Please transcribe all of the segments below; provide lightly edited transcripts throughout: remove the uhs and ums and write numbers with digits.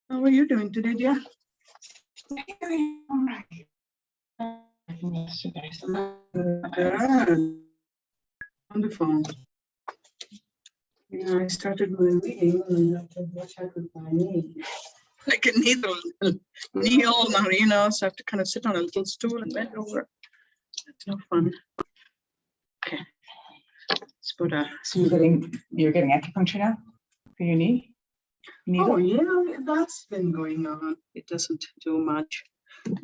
How are you doing today, dear? All right. Yesterday. Wonderful. Yeah, I started my reading and I thought, what could I need? Like a needle, kneel now, you know, so I have to kind of sit on a little stool and bend over. It's no fun. Okay. Let's put a. So you're getting acupuncture now for your knee? Needle? Oh yeah, that's been going on. It doesn't do much.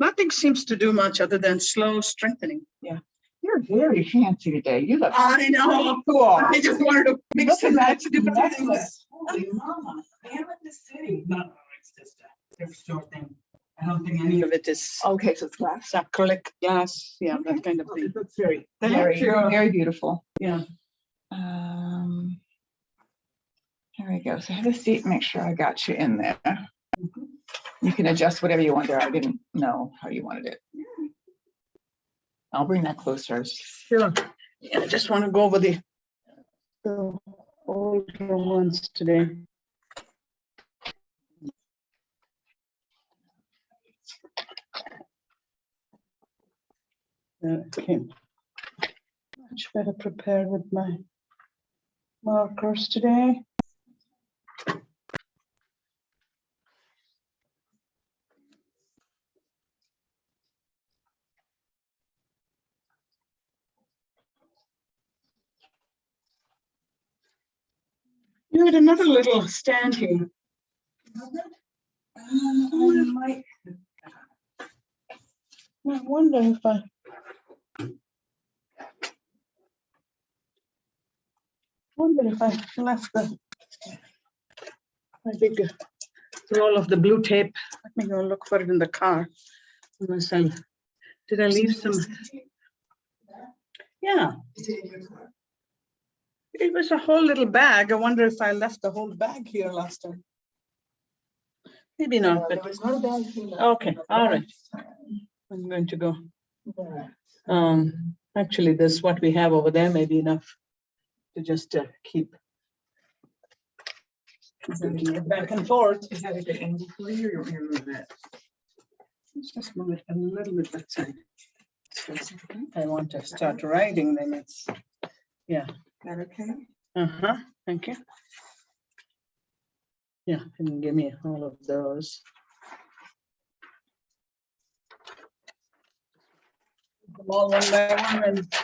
Nothing seems to do much other than slow strengthening. Yeah. You're very fancy today. You look I know. cool. I just wanted to mix and match different things. necklace. Holy mama. Damn it, the city. No, it's just a thrift store thing. I don't think any of it is Okay, so it's glass. acrylic glass. Yeah, Okay. that kind of thing. It looks very, Thank very, you. very beautiful. Yeah. Here we go. So have a seat. Make sure I got you in there. You can adjust whatever you want there. I didn't know how you wanted it. I'll bring that closer. Sure. Yeah, I just want to go over the older ones today. Okay. Much better prepared with my markers today. You had another little stand here. I wonder if I. Left my big roll of the blue tape. Let me go look for it in the car. Did I leave some? Yeah. It was a whole little bag. I wonder if I left the whole bag here last time. Maybe not, but okay, all right. I'm going to go. Actually, this what we have over there may be enough to just keep bringing it back and forth. Is that a good angle for you, or you want me to move it? Let's just move it a little bit that side. I want to start writing, then it's, yeah. That okay? Uh-huh, thank you. Yeah, and give me all of those. Them all one by one and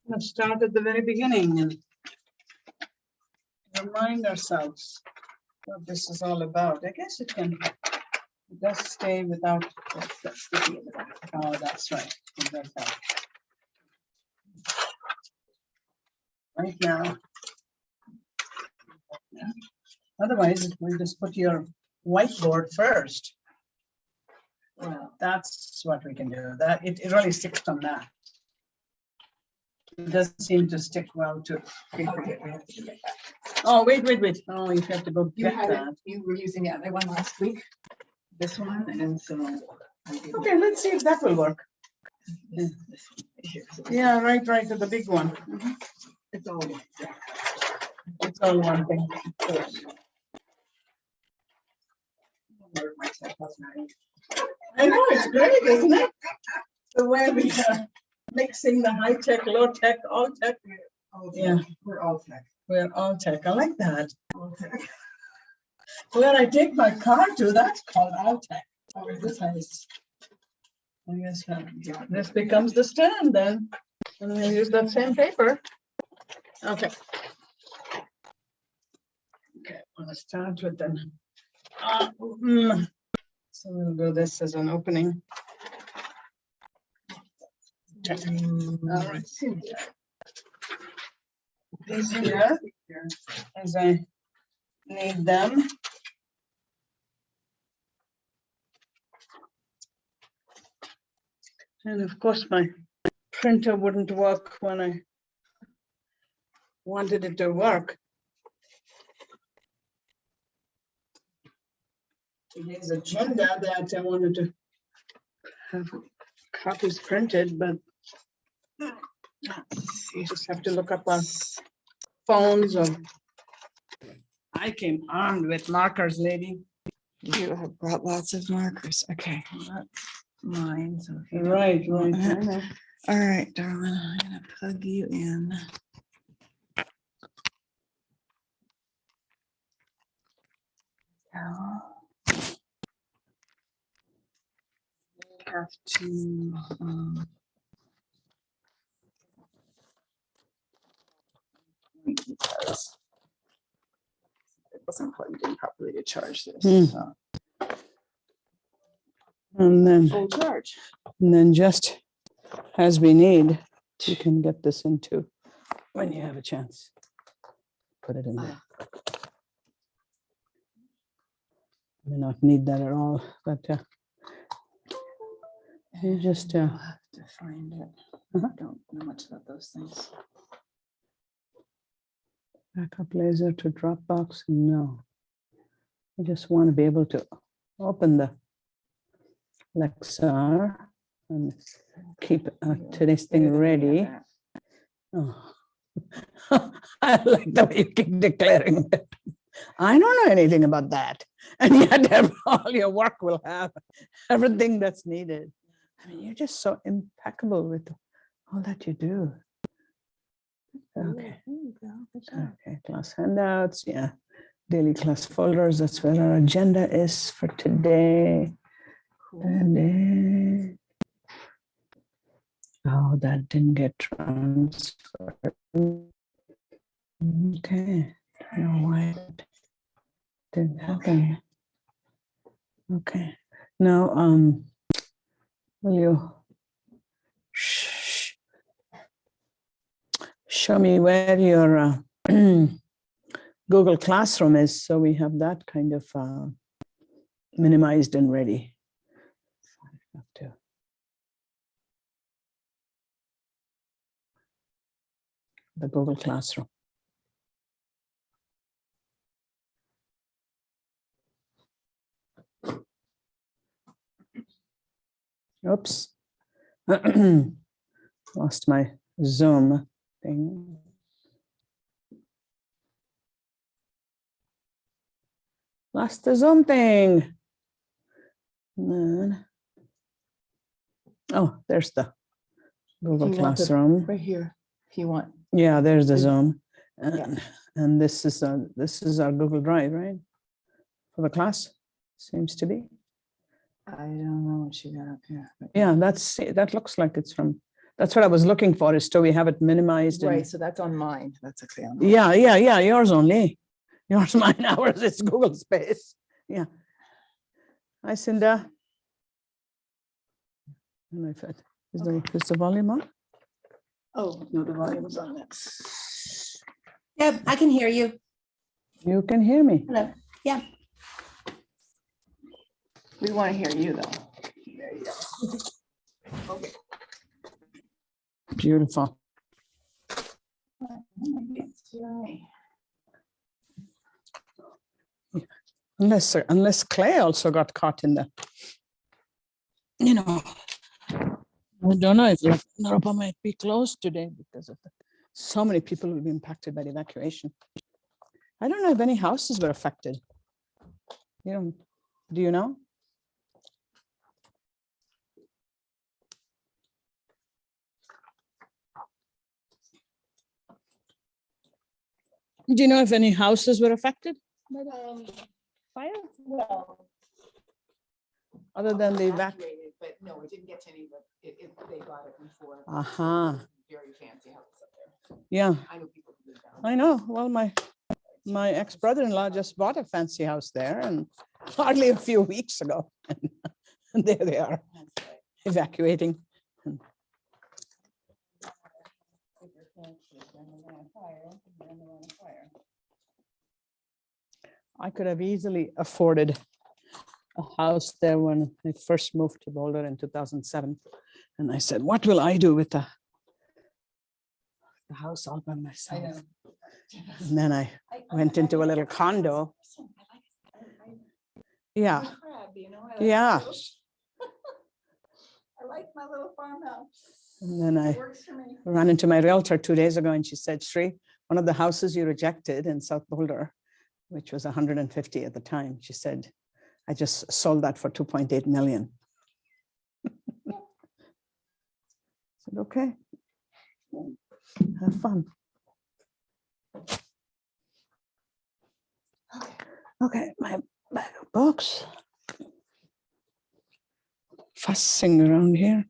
let's start at the very beginning and remind ourselves what this is all about. I guess it does stay without. Oh, that's right. Right now. Otherwise, we just put your whiteboard first. Well, that's what we can do. That it really sticks on that. It doesn't seem to stick well to. Oh, wait. Oh, you have to go You get that. You were using the other one last week. This one, and so. Okay, let's see if that will work. Yeah, right, the big one. It's all one. It's all one thing. I know, it's great, isn't it? The way we are mixing the high tech, low tech, all tech. Yeah, We're all tech. we're all tech. I like that. All tech. Where I take my car to, that's called all tech. This has. I guess this becomes the stand then. And we'll use that same paper. Okay. Okay, let's start with them. So we'll do this as an opening. All right. These here, as I need them. And of course, my printer wouldn't work when I wanted it to work. Today's agenda that I wanted to have copies printed, but You just have to look up on phones or. I came armed with markers, lady. You have brought lots of markers. Okay. Mine. So if you don't Right, want right. that. All right, darling. I'm gonna plug you in. Now, we have to. Because it wasn't plugged in properly to charge this. So. And then, Full charge. and then just as we need, you can get this into when you have a chance. Put it in there. May not need that at all, but you just I'll have to find it. Uh-huh. I don't know much about those things. backup laser to Dropbox. No, I just want to be able to open the Lexar and keep today's thing ready. Oh. I like the way you keep declaring it. I don't know anything about that. And yet all your work will have everything that's needed. I mean, you're just so impeccable with all that you do. Okay. Okay, class handouts, yeah. Daily class folders, that's where our agenda is for today. Cool. And then, oh, that didn't get transferred. Okay, I don't know why it didn't happen. Okay, now, will you show me where your Google Classroom is, so we have that kind of minimized and ready. I have to. The Google Classroom. Oops. Lost my Zoom thing. Lost the Zoom thing. Then, oh, there's the Google Classroom. Right here, if you want. Yeah, there's the Zoom. And this is our Google Drive, right? For the class, seems to be. I don't know what you got up here. Yeah, that looks like it's from, that's what I was looking for, is so we have it minimized. Right, and, so that's on mine. That's actually on mine. yeah, yours only. Yours, mine, ours, it's Google Space. Yeah. Hi, Cinda. I don't know if it, is the volume on? Oh, no, the volume is on. Yep, I can hear you. You can hear me. Hello. Yeah. We want to hear you though. There you go. Okay. Beautiful. Unless Clay also got caught in the, I don't know if Europa might be closed today because of so many people will be impacted by the evacuation. I don't know if any houses were affected. Do you know? Do you know if any houses were affected by the fire? Well, Other than the evacuation? evacuated, but no, it didn't get to any, but they got it before. Very fancy house up there. Yeah, I know people who live down. I know. Well, my ex-brother-in-law just bought a fancy house there, and hardly a few weeks ago. And there they are, evacuating. I could have easily afforded a house there when I first moved to Boulder in 2007. And I said, what will I do with the house all by myself? I know. And then I went into a little condo. Yeah. Yeah. I like my little farmhouse. And then I ran into my realtor 2 days ago and she said, Shri, one of the houses you rejected in South Boulder, which was 150 at the time, she said, I just sold that for 2.8 million. I said, okay, have fun. Okay, my bag of books. Fussing around here.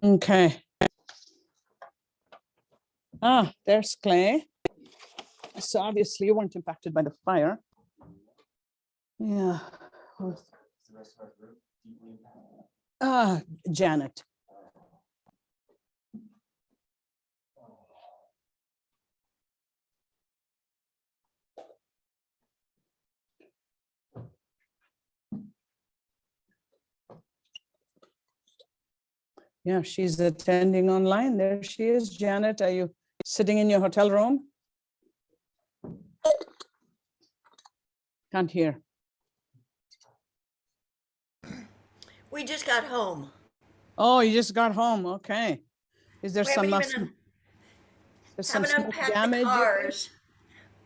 Okay. Ah, there's Clay. So obviously you weren't impacted by the fire. Yeah. Janet. Yeah, she's attending online. There she is. Janet, are you sitting in your hotel room? Can't hear. We just got home. Oh, you just got home. Okay. Is there We haven't even there's some haven't smoke unpacked damage? the cars.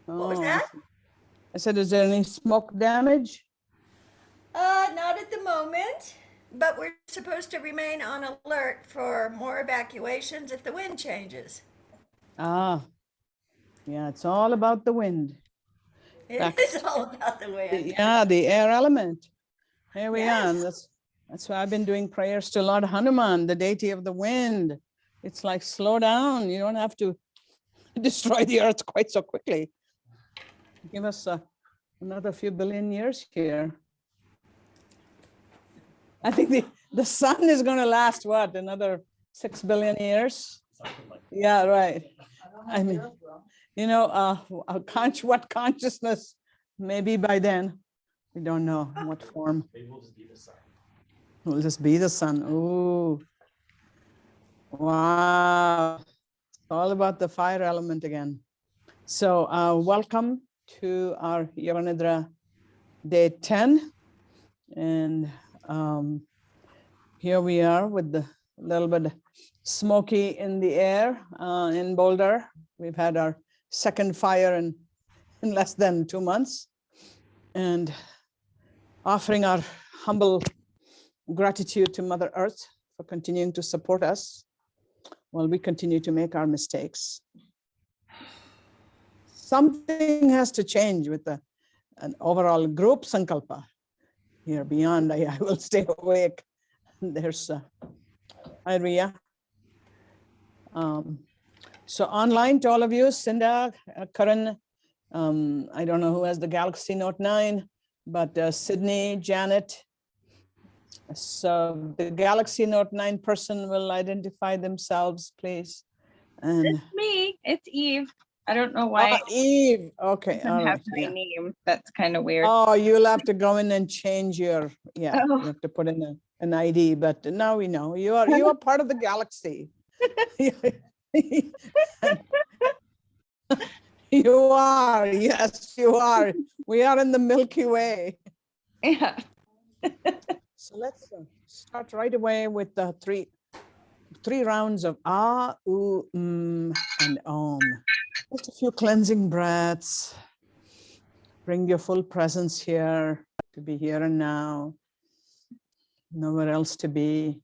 Oh, What was that? I said, is there any smoke damage? Not at the moment, but we're supposed to remain on alert for more evacuations if the wind changes. Ah, yeah, it's all about the wind. It is all about the wind. Yeah, the air element. Here we are. Yes. That's why I've been doing prayers to Lord Hanuman, the deity of the wind. It's like, slow down. You don't have to destroy the earth quite so quickly. Give us another few billion years here. I think the sun is going to last, what, another 6 billion years? Yeah, right. I mean, you know, what consciousness, maybe by then, we don't know what form. Maybe we'll just be the sun. We'll just be the sun. Ooh. Wow. It's all about the fire element again. So welcome to our Yoga Nidra day 10. And here we are with the little bit smoky in the air in Boulder. We've had our second fire in less than 2 months. And offering our humble gratitude to Mother Earth for continuing to support us while we continue to make our mistakes. Something has to change with an overall group sankalpa. Here beyond, I will stay awake. There's Reveiw. So online to all of you, Cinda, Karan, I don't know who has the Galaxy Note 9, but Sydney, Janet. So the Galaxy Note 9 person will identify themselves, please. And It's me. It's Eve. I don't know why Eve. Okay. it All doesn't have right. my Yeah. name. That's kind of weird. Oh, you'll have to go in and change your, yeah, Oh. you have to put in an ID, but now we know you are part of the galaxy. You are, yes, you are. We are in the Milky Way. Yeah. So let's start right away with the three rounds of Ah, Ooh, and Om. Just a few cleansing breaths. Bring your full presence here to be here and now. Nowhere else to be,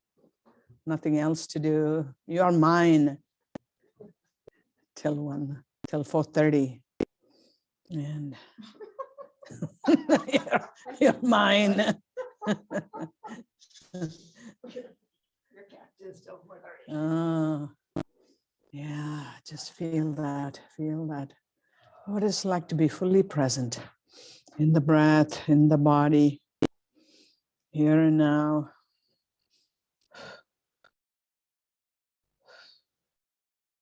nothing else to do. You are mine till 4:30. And you're mine. Yeah, just feel that, What it's like to be fully present in the breath, in the body, here and now.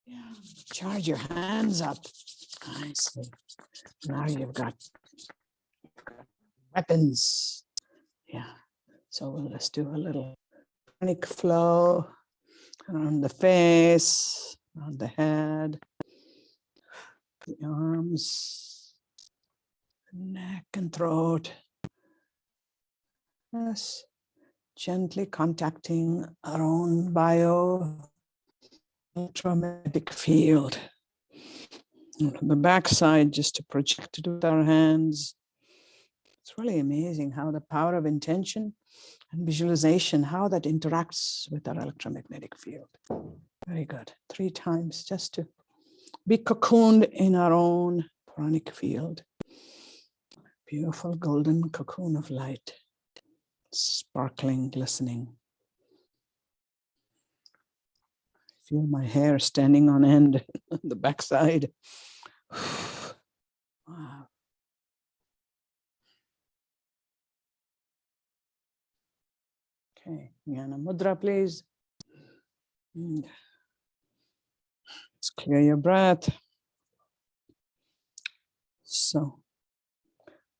Yeah. Charge your hands up. I see. Now you've got weapons. Yeah. So we'll just do a little pranic flow around the face, around the head, the arms, the neck and throat. Yes. Gently contacting our own electromagnetic field. And from the backside, just to project it with our hands. It's really amazing how the power of intention and visualization, how that interacts with our electromagnetic field. Very good. 3 times just to be cocooned in our own pranic field. Beautiful golden cocoon of light, sparkling, glistening. Feel my hair standing on end on the backside. Wow. Okay, Jnana Mudra, please. And let's clear your breath. So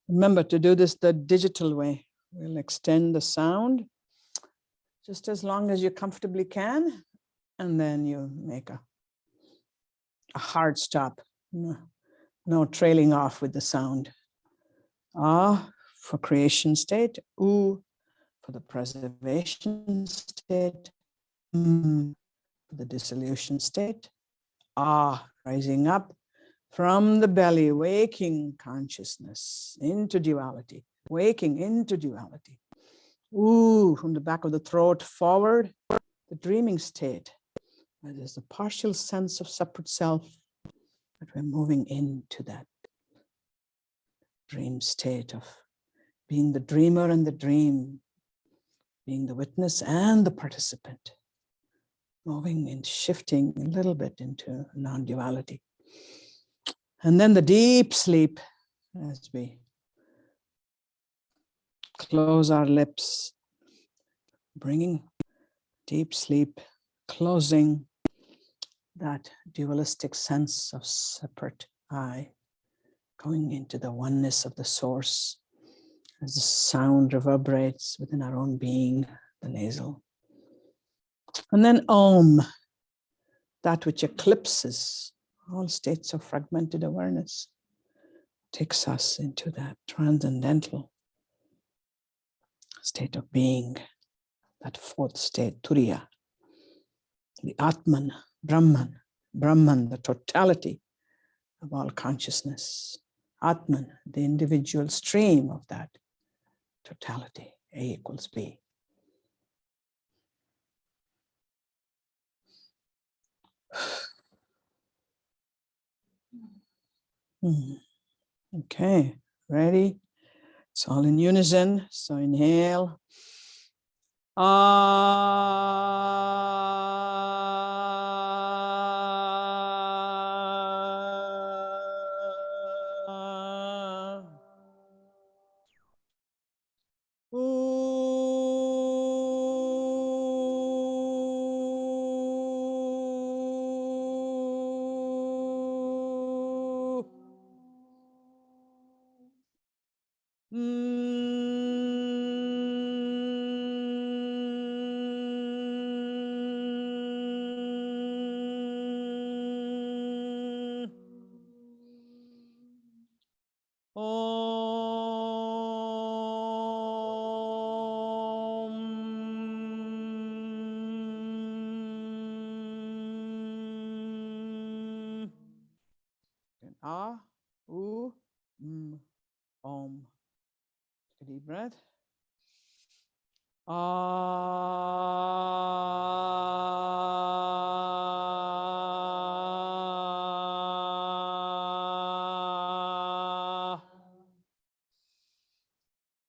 remember to do this the digital way. We'll extend the sound just as long as you comfortably can, and then you make a hard stop. No trailing off with the sound. Ah for creation state, oo for the preservation state, for the dissolution state, ah rising up from the belly, waking consciousness into duality, waking into duality. Ooh, from the back of the throat forward, the dreaming state, where there's a partial sense of separate self, but we're moving into that dream state of being the dreamer and the dream, being the witness and the participant, moving and shifting a little bit into non-duality. And then the deep sleep as we close our lips, bringing deep sleep, closing that dualistic sense of separate I, going into the oneness of the source as the sound reverberates within our own being, the nasal. And then Om, that which eclipses all states of fragmented awareness, takes us into that transcendental state of being, that 4th state, Turiya, the Atman, Brahman, the totality of all consciousness. Atman, the individual stream of that totality, A equals B. Okay, ready? It's all in unison. So inhale. Ah, oo, Om. Take a deep breath. Ah.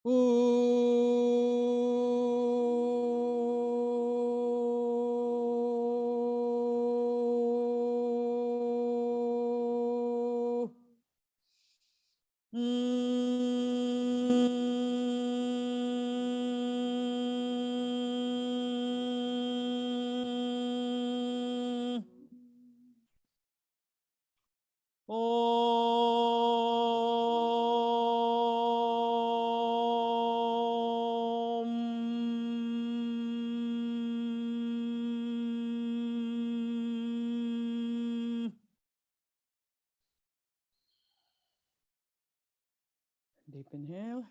Ooh. Deep inhale.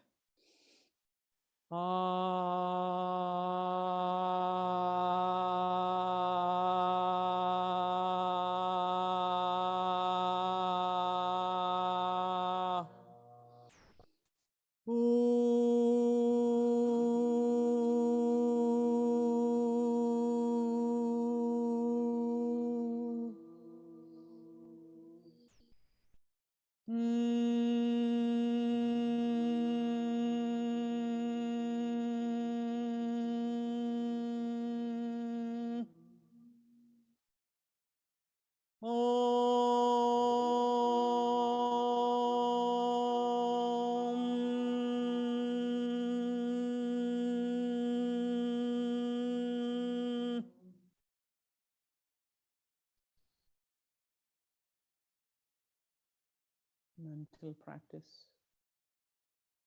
Mental practice.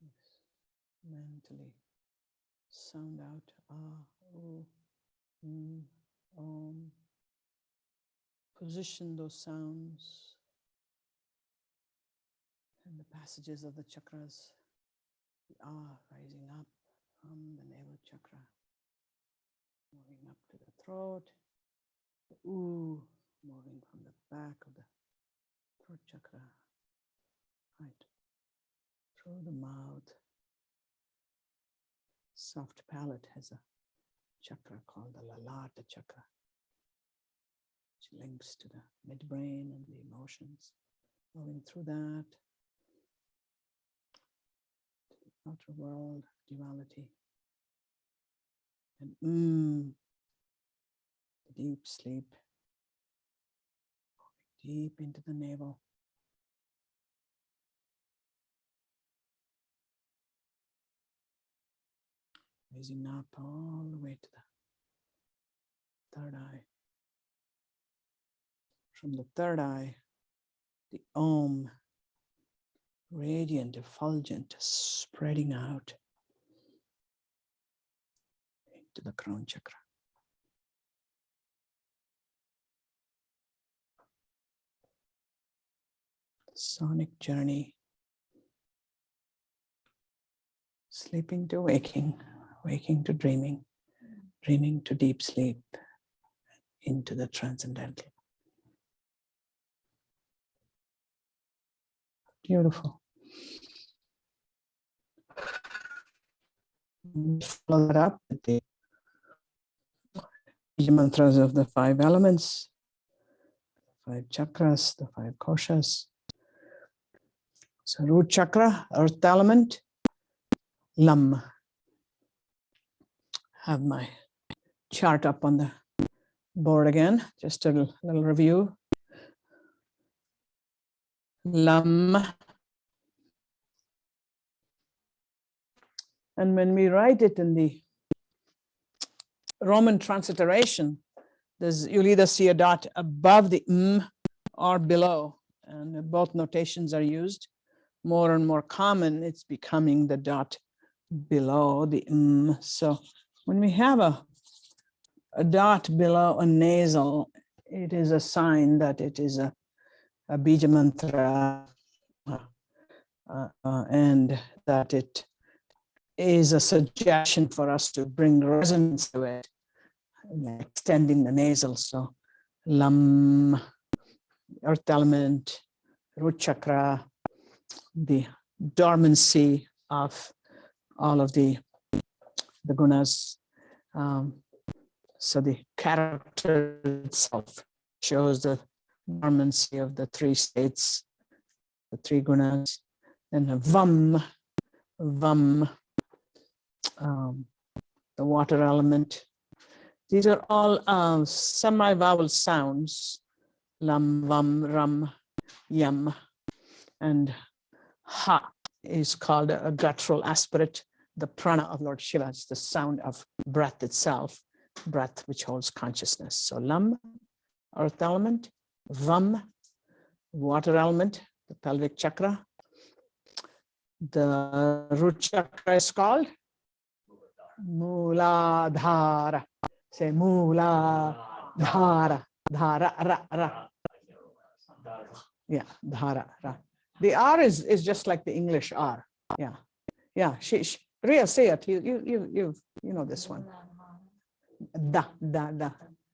Yes. Mentally sound out position those sounds and the passages of the chakras. The rising up from the navel chakra, moving up to the throat. The moving from the back of the throat chakra, right through the mouth. Soft palate has a chakra called the Lalata chakra, which links to the midbrain and the emotions. Moving through that to the outer world, duality, and the deep sleep, deep into the navel. Raising up all the way to the third eye. From the third eye, the Om, radiant, effulgent, spreading out into the crown chakra. Sonic journey. Sleeping to waking, waking to dreaming, dreaming to deep sleep, into the transcendental. Beautiful. Follow that up with the bija mantras of the 5 elements, 5 chakras, the 5 koshas. So root chakra, earth element, Lam. Have my chart up on the board again, just a little review. Lam. And when we write it in the Roman transliteration, you'll either see a dot above the or below, and both notations are used. More and more common, it's becoming the dot below the So when we have a dot below a nasal, it is a sign that it is a bija mantra, and that it is a suggestion for us to bring resonance to it, extending the nasal. So Lam, earth element, root chakra, the dormancy of all of the gunas. So the character itself shows the dormancy of the 3 states, the 3 gunas. And Vam, the water element. These are all semi-vowel sounds. Lam, Vam, Ram, Yam. And Ha is called a guttural aspirate, the prana of Lord Shiva. It's the sound of breath itself, breath which holds consciousness. So Lam, earth element, Vam, water element, the pelvic chakra. The root chakra is called Mooladhara. Say Mooladhara. Dhara, ra, ra. Yeah, dhara, ra. The R is just like the English R. Yeah. Yeah. Rhea, say it. You know this one. Da.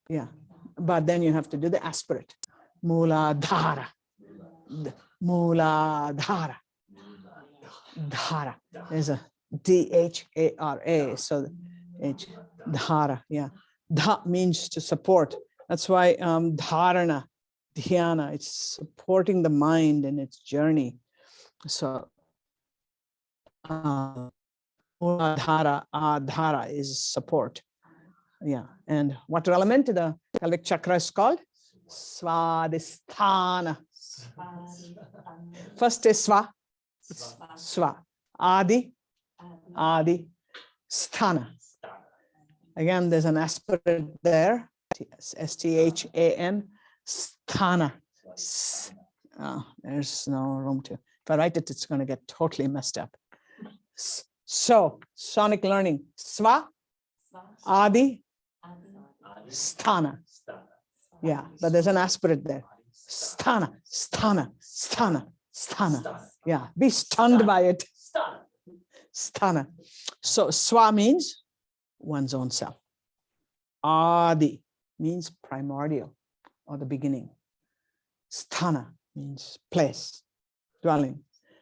Yeah. But then you have to do the aspirate. Mooladhara. Mooladhara. Dhara. There's a Dhara. So H. Dhara. Yeah. Dha means to support. That's why dharana, dhyana, it's supporting the mind in its journey. So adhara is support. Yeah. And what element of the pelvic chakra is called? Svadhisthana. First is swa. Adi, sthana. Again, there's an aspirate there. S-T-H-A-N. Sthana. There's no room to. If I write it, it's going to get totally messed up. So, sonic learning. Swa, Adi, Sthana. Yeah, but there's an aspirate there. Sthana. Yeah, be stunned by it. Sthana. So, swa means one's own self. Adi means primordial or the beginning. Sthana means place, dwelling.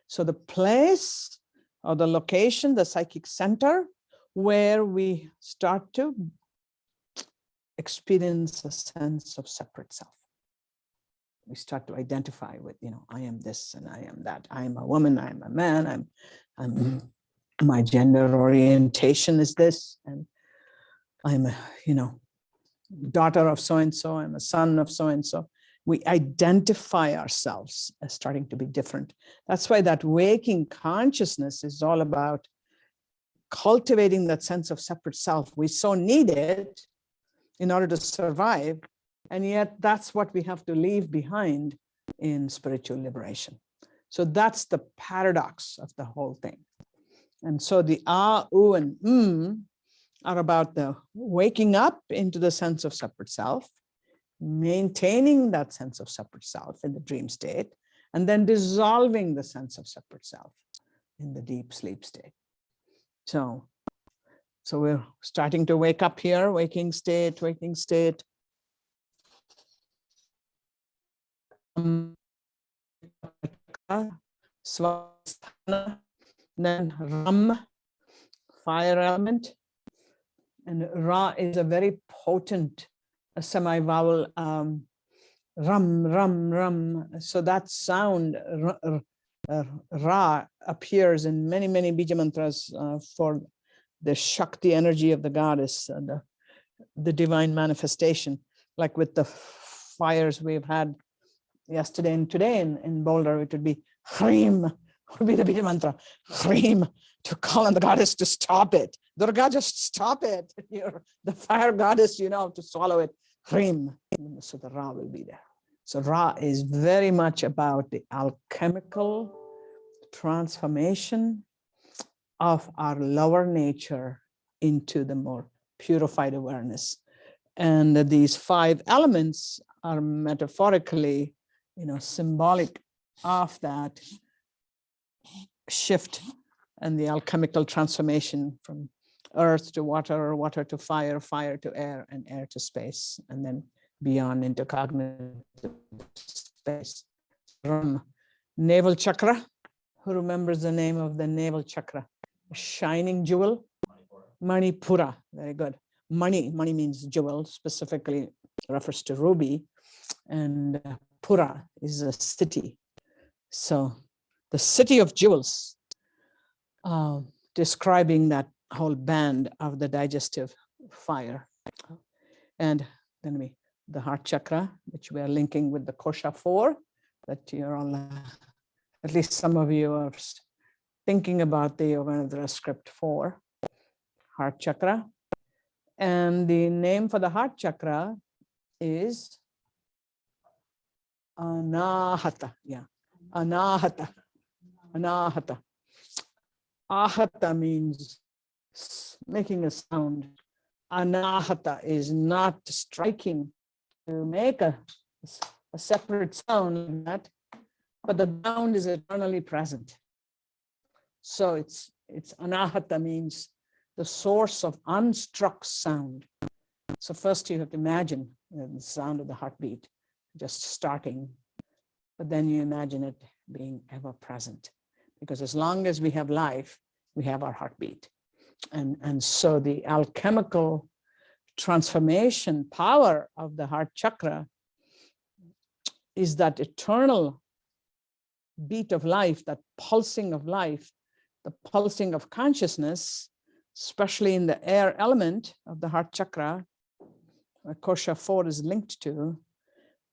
So the place or the location, the psychic center where we start to experience a sense of separate self. We start to identify with, I am this and I am that. I am a woman, I am a man, my gender orientation is this, and I'm a, daughter of so-and-so, I'm a son of so-and-so. We identify ourselves as starting to be different. That's why that waking consciousness is all about cultivating that sense of separate self. We so need it in order to survive. And yet that's what we have to leave behind in spiritual liberation. So that's the paradox of the whole thing. And so the ah, oo, and are about the waking up into the sense of separate self, maintaining that sense of separate self in the dream state, and then dissolving the sense of separate self in the deep sleep state. So we're starting to wake up here, waking state. Swasthana, then Ram, fire element, and Ra is a very potent semi-vowel, ram. So that sound, Ra, appears in many bija mantras for the Shakti energy of the goddess, the divine manifestation, like with the fires we've had yesterday and today in Boulder. It would be Hrim, would be the bija mantra, Hrim, to call on the goddess to stop it. Durga, just stop it. You're the fire goddess, to swallow it. Hrim. So the Ra will be there. So Ra is very much about the alchemical transformation of our lower nature into the more purified awareness. And these 5 elements are metaphorically, symbolic of that shift and the alchemical transformation from earth to water, water to fire, fire to air, and air to space, and then beyond into cognitive space. Navel chakra. Who remembers the name of the navel chakra? Shining jewel. Manipura. Very good. Mani means jewel, specifically refers to ruby, and Pura is a city. So the city of jewels, describing that whole band of the digestive fire. And then the heart chakra, which we are linking with the Kosha 4, that you're all, at least some of you are thinking about the Yoganidra script 4, heart chakra. And the name for the heart chakra is Anahata. Yeah, Anahata. Ahata means making a sound. Anahata is not striking to make a separate sound like that, but the sound is eternally present. So it's anahata means the source of unstruck sound. So first you have to imagine the sound of the heartbeat just starting, but then you imagine it being ever present, because as long as we have life, we have our heartbeat. And so the alchemical transformation power of the heart chakra is that eternal beat of life, that pulsing of life, the pulsing of consciousness, especially in the air element of the heart chakra, where Kosha 4 is linked to.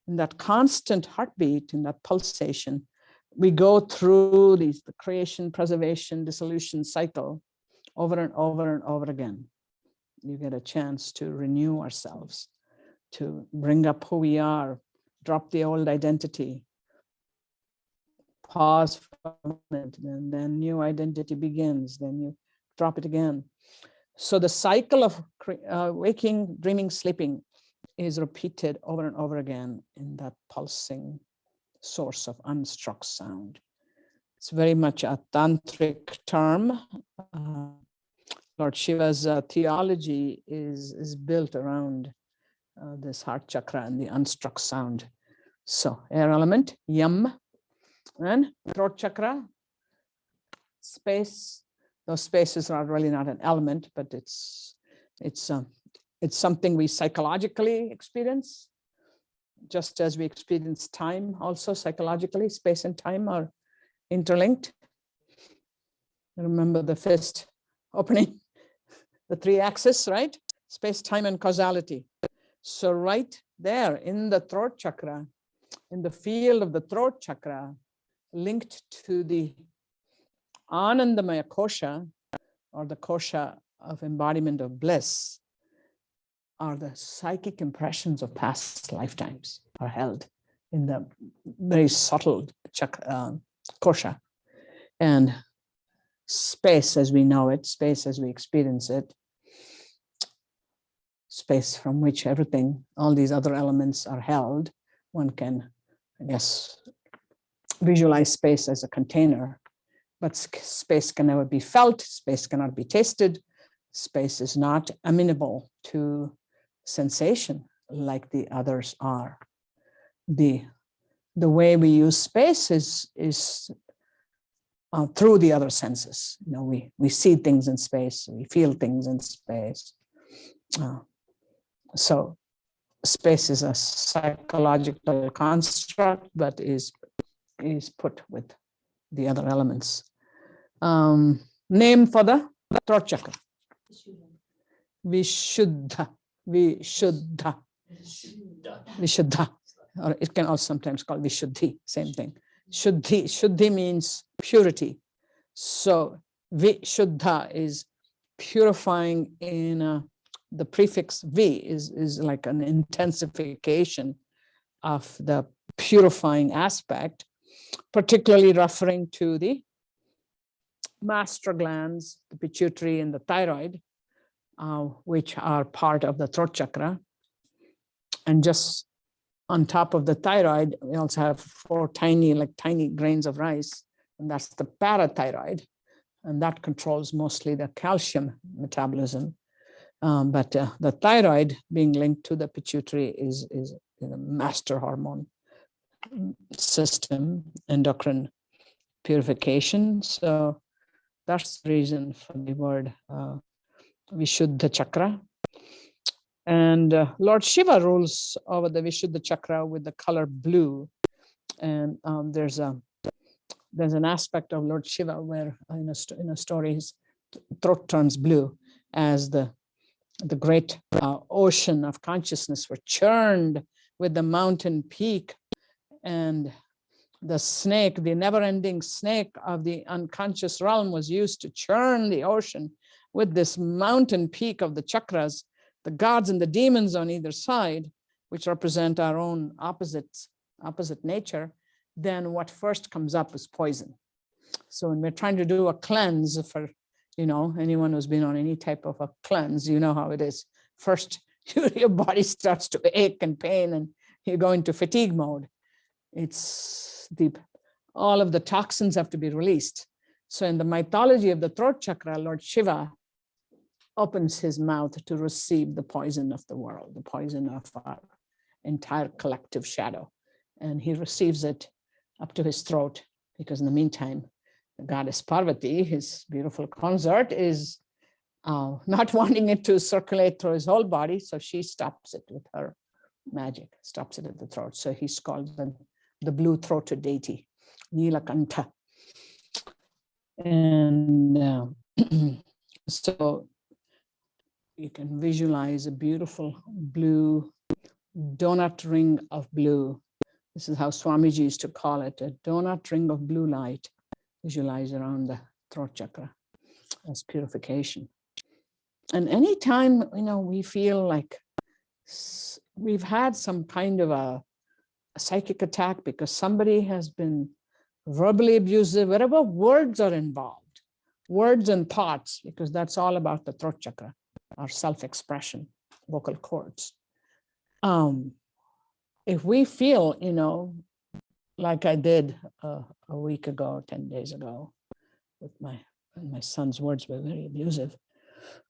In that constant heartbeat, in that pulsation, we go through the creation, preservation, dissolution cycle over and over and over again. You get a chance to renew ourselves, to bring up who we are, drop the old identity, pause for a moment, and then new identity begins, then you drop it again. So the cycle of waking, dreaming, sleeping is repeated over and over again in that pulsing source of unstruck sound. It's very much a tantric term. Lord Shiva's theology is built around this heart chakra and the unstruck sound. So air element, yam, and throat chakra, space. Those spaces are really not an element, but it's something we psychologically experience, just as we experience time also psychologically. Space and time are interlinked. Remember the first opening, the 3 axis, right? Space, time, and causality. So right there in the throat chakra, in the field of the throat chakra, linked to the Annamaya Kosha, or the kosha of embodiment of bliss, are the psychic impressions of past lifetimes are held in the very subtle chakra, kosha. And space as we know it, space as we experience it, space from which everything, all these other elements are held. One can, I guess, visualize space as a container, but space can never be felt, space cannot be tasted, space is not amenable to sensation like the others are. The way we use space is through the other senses. You know, we see things in space, we feel things in space. So space is a psychological construct, but is put with the other elements. Name for the throat chakra. Vishuddha. Vishuddha. Vishuddha. Or it can also sometimes called Vishuddhi, same thing. Shuddhi means purity. So Vishuddha is purifying in the prefix V is like an intensification of the purifying aspect, particularly referring to the master glands, the pituitary and the thyroid, which are part of the throat chakra. And just on top of the thyroid, we also have 4 tiny grains of rice, and that's the parathyroid, and that controls mostly the calcium metabolism. But the thyroid being linked to the pituitary is the master hormone system, endocrine purification. So that's the reason for the word Vishuddha chakra. And Lord Shiva rules over the Vishuddha chakra with the color blue. And there's an aspect of Lord Shiva where in a story his throat turns blue as the great ocean of consciousness were churned with the mountain peak, and the snake, the never-ending snake of the unconscious realm, was used to churn the ocean with this mountain peak of the chakras, the gods and the demons on either side, which represent our own opposite nature. Then what first comes up is poison. So when we're trying to do a cleanse for, anyone who's been on any type of a cleanse, you know how it is. First, your body starts to ache and pain and you go into fatigue mode. It's deep. All of the toxins have to be released. So in the mythology of the throat chakra, Lord Shiva opens his mouth to receive the poison of the world, the poison of our entire collective shadow. And he receives it up to his throat, because in the meantime, the goddess Parvati, his beautiful consort, is not wanting it to circulate through his whole body. So she stops it with her magic, stops it at the throat. So he's called the blue-throated deity, Nilakantha. And so you can visualize a beautiful blue donut ring of blue. This is how Swamiji used to call it, a donut ring of blue light, visualize around the throat chakra as purification. And anytime, we feel like we've had some kind of a psychic attack because somebody has been verbally abusive, wherever words are involved, words and thoughts, because that's all about the throat chakra, our self-expression, vocal cords. If we feel, like I did a week ago, 10 days ago, with my son's words were very abusive.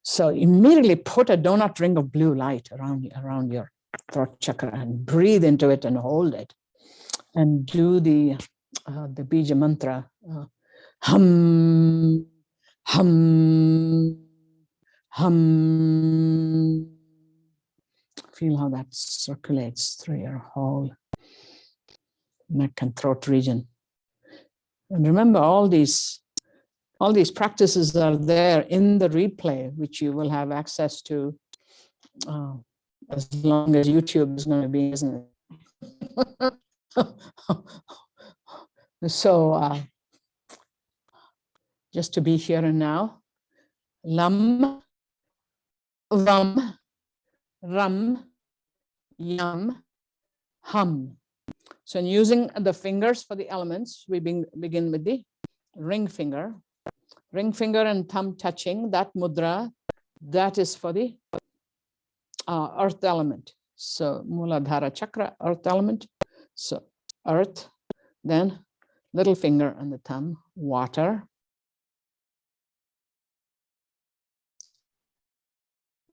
So immediately put a donut ring of blue light around your throat chakra and breathe into it and hold it, and do the bija mantra, hum, hum, hum. Feel how that circulates through your whole neck and throat region. And remember, all these practices are there in the replay, which you will have access to as long as YouTube is going to be, isn't it? So just to be here and now, lam, vam, ram, yam, hum. So in using the fingers for the elements, we begin with the ring finger and thumb touching, that mudra, that is for the earth element. So Muladhara chakra, earth element. So earth, then little finger and the thumb, water.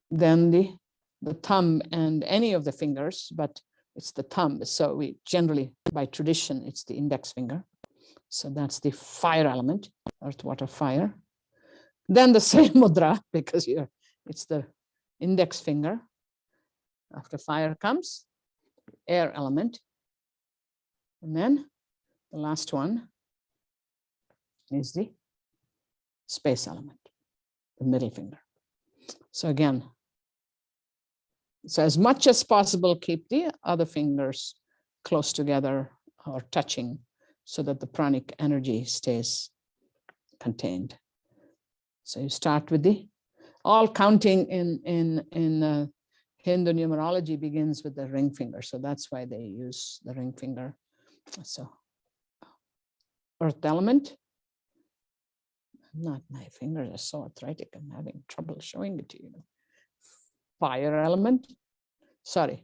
Then the thumb and any of the fingers, but it's the thumb. So we generally, by tradition, it's the index finger. So that's the fire element, earth, water, fire. Then the same mudra, because it's the index finger. After fire comes air element. And then the last one is the space element, the middle finger. So again, so as much as possible, keep the other fingers close together or touching so that the pranic energy stays contained. So you start with all counting in Hindu numerology begins with the ring finger. So that's why they use the ring finger. So earth element. My fingers are so arthritic, I'm having trouble showing it to you. Fire element,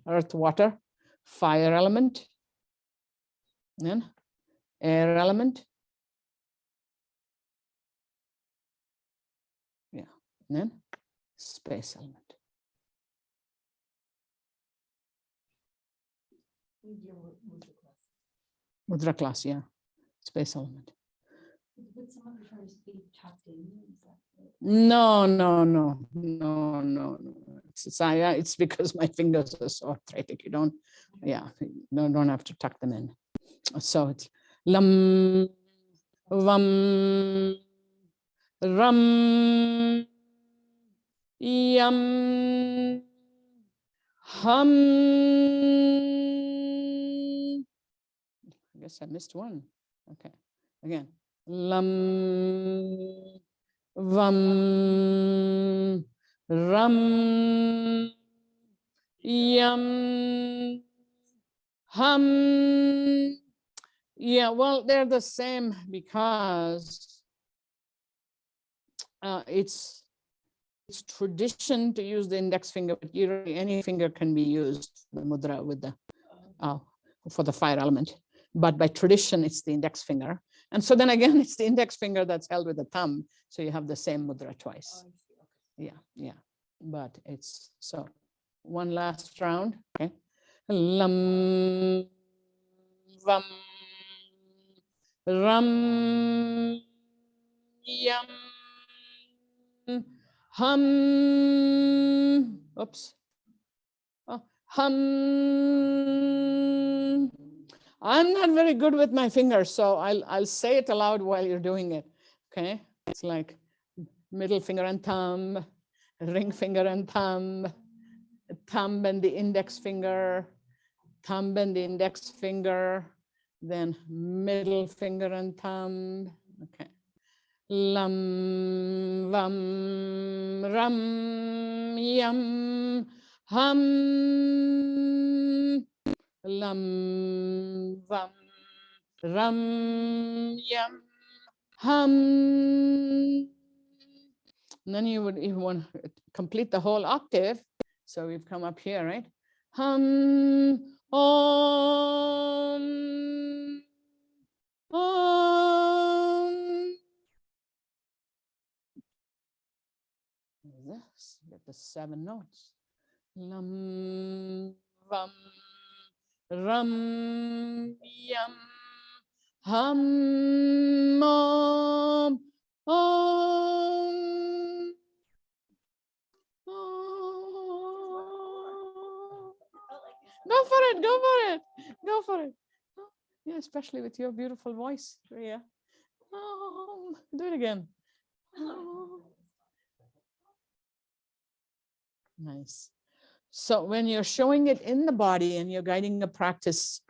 earth, water, fire element, then air element, and then space element. Mudra class, yeah, space element. Would someone prefer to be tucked in? No. It's because my fingers are so arthritic. You don't have to tuck them in. So it's lam, vam, ram, yam, hum. I guess I missed one. Okay, again. Lam, vam, ram, yam, hum. Yeah, well, they're the same because it's tradition to use the index finger, but any finger can be used, the mudra with the for the fire element. But by tradition, it's the index finger. And so then again, it's the index finger that's held with the thumb. So you have the same mudra twice. Yeah. But it's so one last round. Okay. Lam, vam, ram, yam, hum. Oops. Oh, hum. I'm not very good with my fingers, so I'll say it aloud while you're doing it. Okay. It's like middle finger and thumb, ring finger and thumb and the index finger, thumb and the index finger, then middle finger and thumb. Okay. Lam, vam, ram, yam, hum. Lam, vam, ram, yam, hum. And then you want to complete the whole octave. So we've come up here, right? Hum, om, om. This, get the 7 notes. Lam, vam, ram, yam, hum, om, om. Go for it, go for it, go for it. Yeah, especially with your beautiful voice, Rhea. Do it again. Nice. So when you're showing it in the body and you're guiding a practice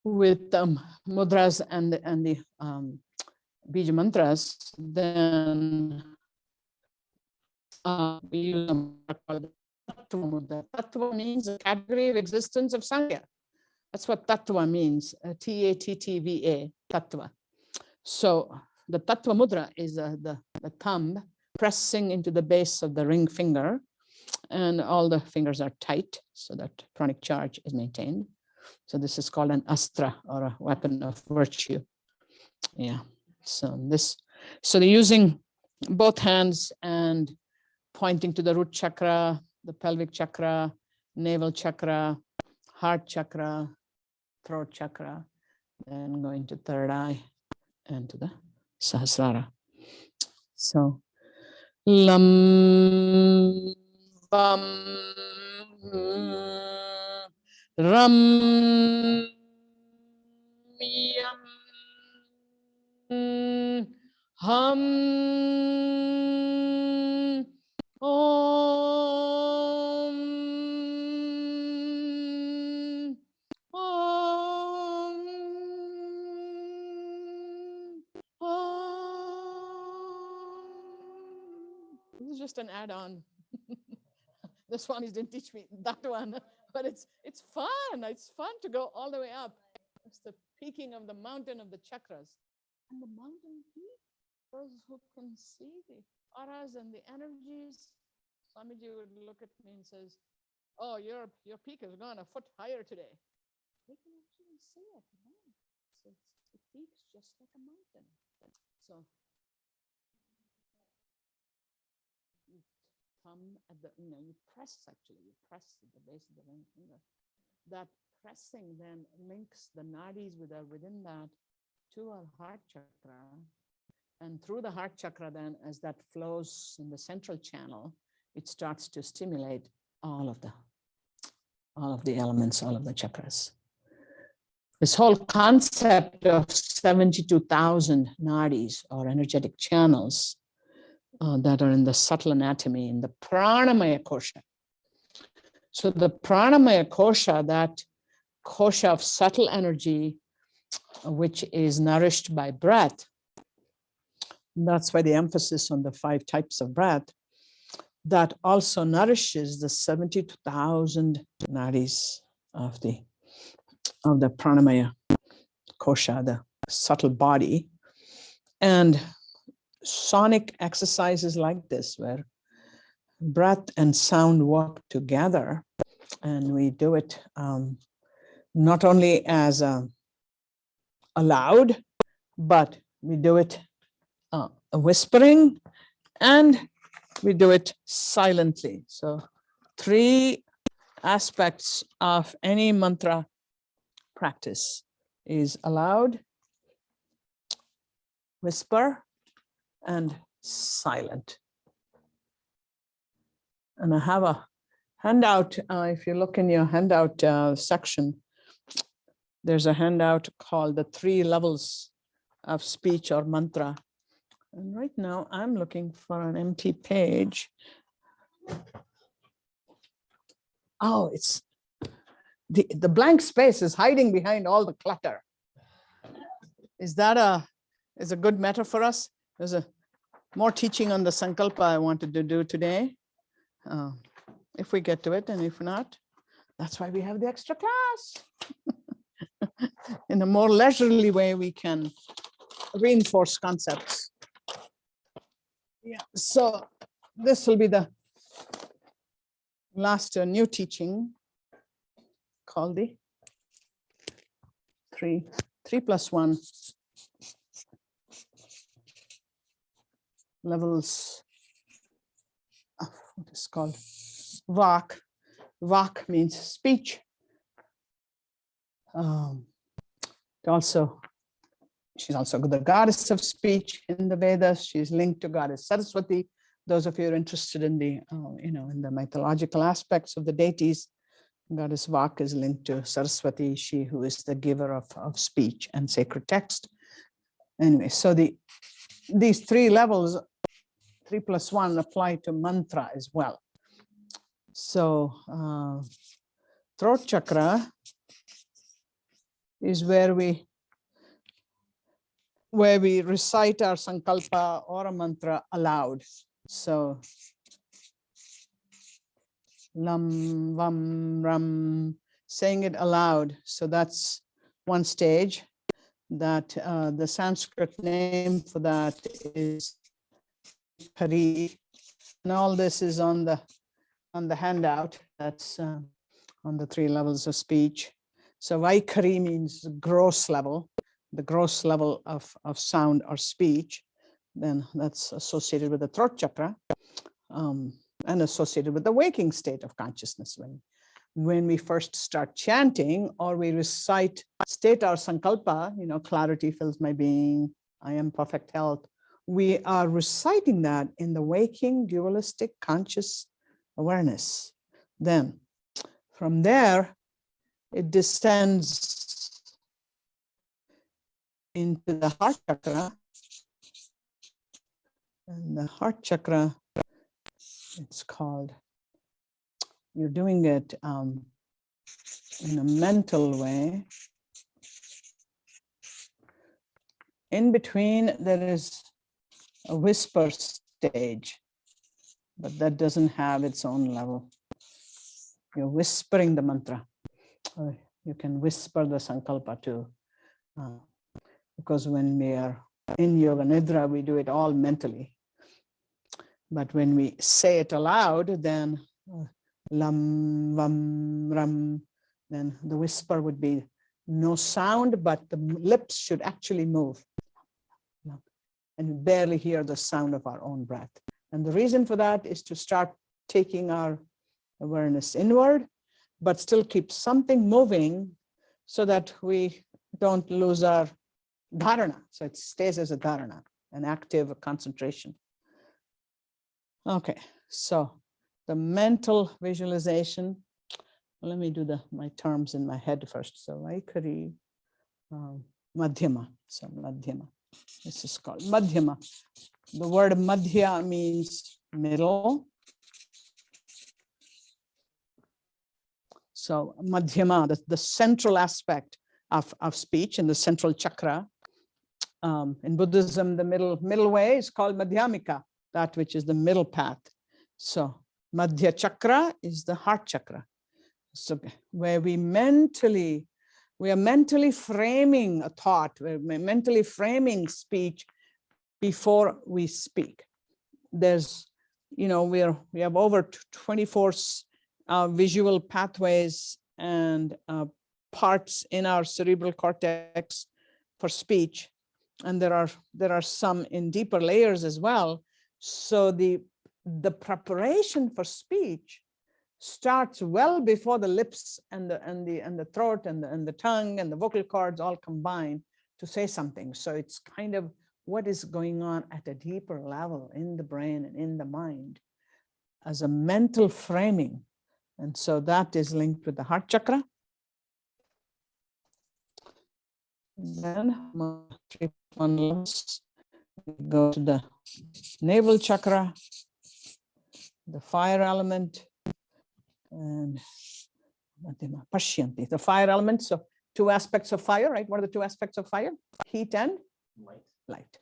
with mudras and the bija mantras, then we use tattva mudra. Tattva means a category of existence of Sangha. That's what tattva means. Tattva, tattva. So the tattva mudra is the thumb pressing into the base of the ring finger, and all the fingers are tight so that pranic charge is maintained. So this is called an astra, or a weapon of virtue. Yeah. So they're using both hands and pointing to the root chakra, the pelvic chakra, navel chakra, heart chakra, throat chakra, then going to third eye and to the sahasrara. So lam, vam, ram, yam, hum, om, om, om. This is just an add-on. The Swamis didn't teach me that one, but it's fun. It's fun to go all the way up. It's the peaking of the mountain of the chakras. And the mountain peak, those who can see the auras and the energies, Swamiji would look at me and says, oh, your peak has gone a foot higher today. They can actually see it. So it peaks just like a mountain. So you thumb at the, you press at the base of the ring finger. That pressing then links the nadis within that to our heart chakra. And through the heart chakra then, as that flows in the central channel, it starts to stimulate all of the elements, all of the chakras. This whole concept of 72,000 nadis, or energetic channels, that are in the subtle anatomy, in the Annamaya Kosha. So the Annamaya Kosha, that kosha of subtle energy, which is nourished by breath, that's why the emphasis on the 5 types of breath, that also nourishes the 72,000 nadis of the Annamaya Kosha, the subtle body. And sonic exercises like this, where breath and sound work together, and we do it not only as aloud, but we do it whispering and we do it silently. So 3 aspects of any mantra practice is aloud, whisper, and silent. And I have a handout. If you look in your handout section, there's a handout called the 3 levels of speech or mantra. And right now I'm looking for an empty page. Oh, it's the blank space is hiding behind all the clutter. Is that a good metaphor for us? There's a more teaching on the sankalpa I wanted to do today. If we get to it, and if not, that's why we have the extra class. In a more leisurely way, we can reinforce concepts. Yeah, so this will be the last new teaching called the 3+1 levels of what is called vak. Vak means speech. She's also the goddess of speech in the Vedas. She's linked to goddess Saraswati. Those of you who are interested in the, in the mythological aspects of the deities, goddess Vak is linked to Saraswati, she who is the giver of speech and sacred text. Anyway, so these 3 levels, 3+1, apply to mantra as well. So throat chakra is where we recite our sankalpa or a mantra aloud. So lam, vam, ram, saying it aloud. So that's one stage. That the Sanskrit name for that is Kari. And all this is on the handout. That's on the 3 levels of speech. So Vaikari means gross level, the gross level of sound or speech. Then that's associated with the throat chakra and associated with the waking state of consciousness. When we first start chanting or we recite, state our sankalpa, clarity fills my being, I am perfect health. We are reciting that in the waking dualistic conscious awareness. Then from there, it descends into the heart chakra. And the heart chakra, it's called, you're doing it in a mental way. In between, there is a whisper stage, but that doesn't have its own level. You're whispering the mantra. You can whisper the sankalpa too, because when we are in yoga nidra, we do it all mentally. But when we say it aloud, then lam, vam, ram, then the whisper would be no sound, but the lips should actually move. And you barely hear the sound of our own breath. And the reason for that is to start taking our awareness inward, but still keep something moving so that we don't lose our dharana. So it stays as a dharana, an active concentration. Okay, so the mental visualization, let me do my terms in my head first. So Vaikari, Madhyama, so Madhyama, this is called Madhyama. The word Madhya means middle. So Madhyama, the central aspect of speech and the central chakra. In Buddhism, the middle way is called Madhyamika, that which is the middle path. So Madhya chakra is the heart chakra. So where we are mentally framing a thought, we're mentally framing speech before we speak. There's, we have over 24 visual pathways and parts in our cerebral cortex for speech. And there are some in deeper layers as well. So the preparation for speech starts well before the lips and the throat and the tongue and the vocal cords all combine to say something. So it's kind of what is going on at a deeper level in the brain and in the mind as a mental framing. And so that is linked with the heart chakra. Then we go to the navel chakra, the fire element, and the fire element. So two aspects of fire, right? What are the two aspects of fire? Heat and light.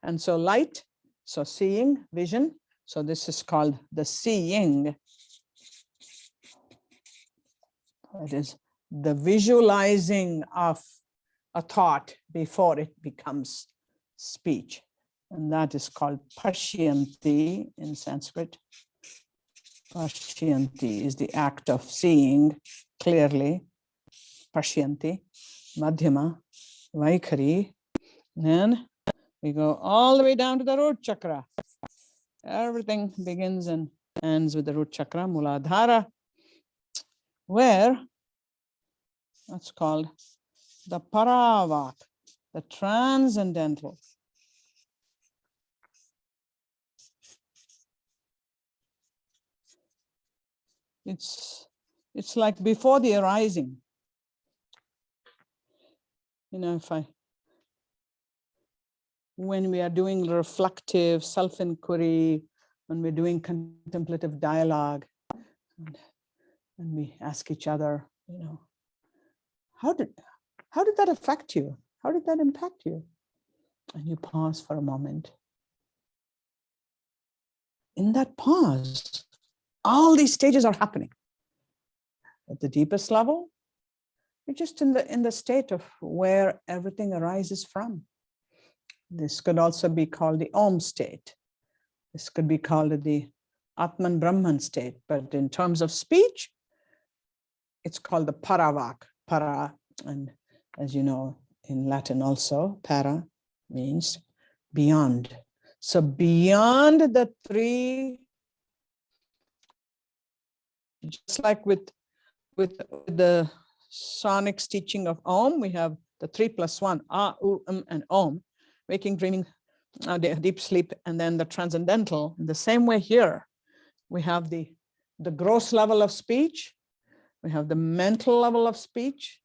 And so light, so seeing, vision. So this is called the seeing. It is the visualizing of a thought before it becomes speech. And that is called pashyanti in Sanskrit. Pashyanti is the act of seeing clearly. Pashyanti, madhyama, vaikhari. Then we go all the way down to the root chakra. Everything begins and ends with the root chakra, Muladhara, where that's called the paravak, the transcendental. It's like before the arising. You know, when we are doing reflective self-inquiry, when we're doing contemplative dialogue, and we ask each other, you know, how did that affect you? How did that impact you? And you pause for a moment. In that pause, all these stages are happening. At the deepest level, you're just in the state of where everything arises from. This could also be called the Om state. This could be called the Atman Brahman state. But in terms of speech, it's called the paravak. Para, and as you know, in Latin also, para means beyond. So beyond the three, just like with the sonics teaching of Om, we have the 3+1, A, U, and Om, waking, dreaming, deep sleep, and then the transcendental. In the same way here, we have the gross level of speech, we have the mental level of speech,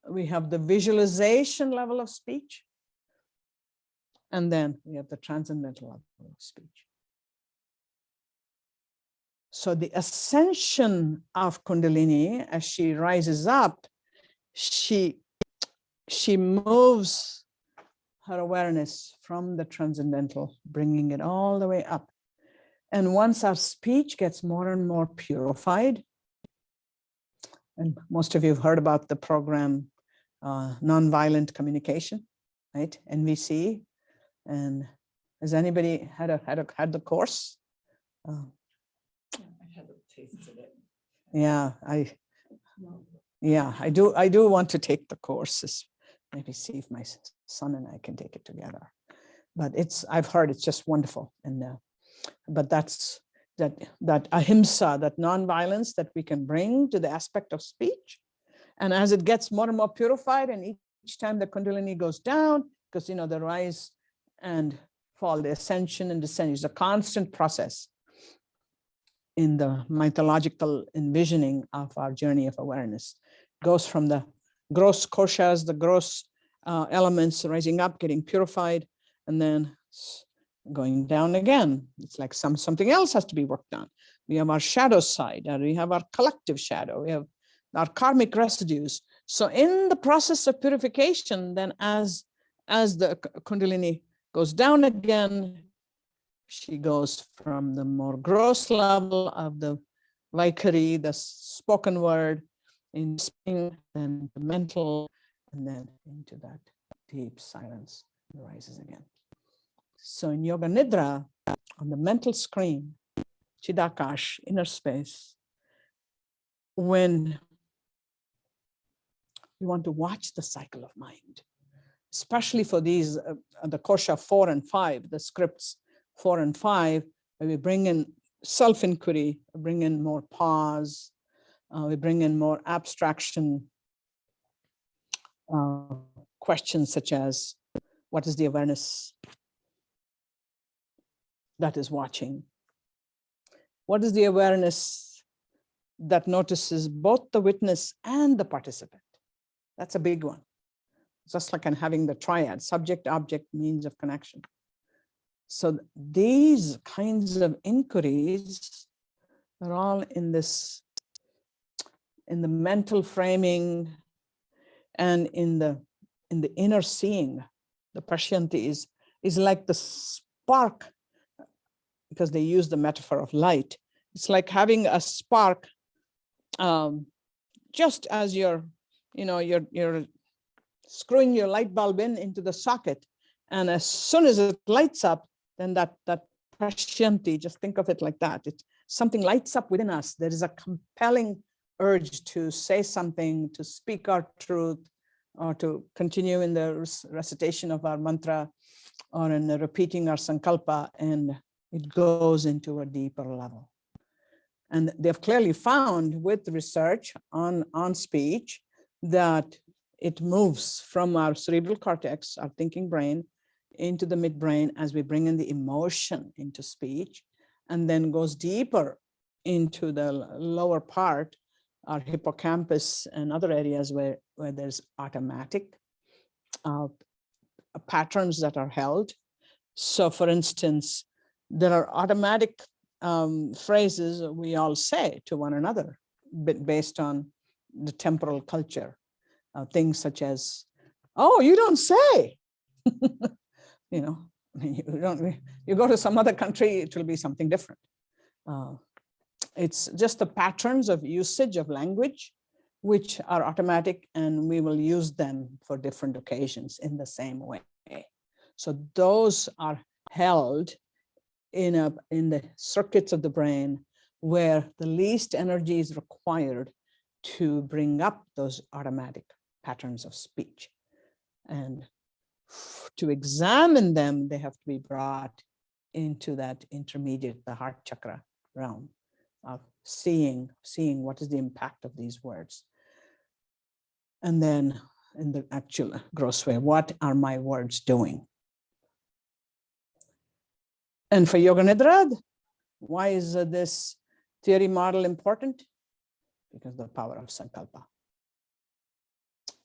we have the visualization level of speech, and then we have the transcendental level of speech. So the ascension of Kundalini, as she rises up, she moves her awareness from the transcendental, bringing it all the way up. And once our speech gets more and more purified, and most of you have heard about the program Nonviolent Communication, right? NVC. And has anybody had the course? I had a taste of it. Yeah, I do want to take the courses. Maybe see if my son and I can take it together. But I've heard it's just wonderful. And but that's that ahimsa, that nonviolence that we can bring to the aspect of speech. And as it gets more and more purified, and each time the Kundalini goes down, because you know the rise and fall, the ascension and descent is a constant process in the mythological envisioning of our journey of awareness. Goes from the gross koshas, the gross elements rising up, getting purified, and then going down again. It's like something else has to be worked on. We have our shadow side, and we have our collective shadow, we have our karmic residues. So in the process of purification, then as the Kundalini goes down again, she goes from the more gross level of the Vaikhari, the spoken word, in spring, then the mental, and then into that deep silence, and rises again. So in Yoga Nidra, on the mental screen, Chidakash, inner space, when we want to watch the cycle of mind, especially for these, the Kosha 4 and 5, the scripts 4 and 5, where we bring in self-inquiry, bring in more pause, we bring in more abstraction questions such as, what is the awareness that is watching? What is the awareness that notices both the witness and the participant? That's a big one. Just like in having the triad, subject, object, means of connection. So these kinds of inquiries are all in this, in the mental framing and in the inner seeing. The Pashyanti is like the spark, because they use the metaphor of light. It's like having a spark, just as you're screwing your light bulb into the socket, and as soon as it lights up, then that Pashyanti, just think of it like that. Something lights up within us. There is a compelling urge to say something, to speak our truth, or to continue in the recitation of our mantra, or in the repeating our sankalpa, and it goes into a deeper level. And they've clearly found with research on speech that it moves from our cerebral cortex, our thinking brain, into the midbrain as we bring in the emotion into speech, and then goes deeper into the lower part, our hippocampus and other areas where there's automatic patterns that are held. So for instance, there are automatic phrases we all say to one another, but based on the temporal culture. Things such as, "Oh, you don't say," you go to some other country, it will be something different. It's just the patterns of usage of language, which are automatic, and we will use them for different occasions in the same way. So those are held in the circuits of the brain where the least energy is required to bring up those automatic patterns of speech. And to examine them, they have to be brought into that intermediate, the heart chakra realm of seeing what is the impact of these words. And then in the actual gross way, what are my words doing? And for Yoga Nidra, why is this theory model important? Because the power of sankalpa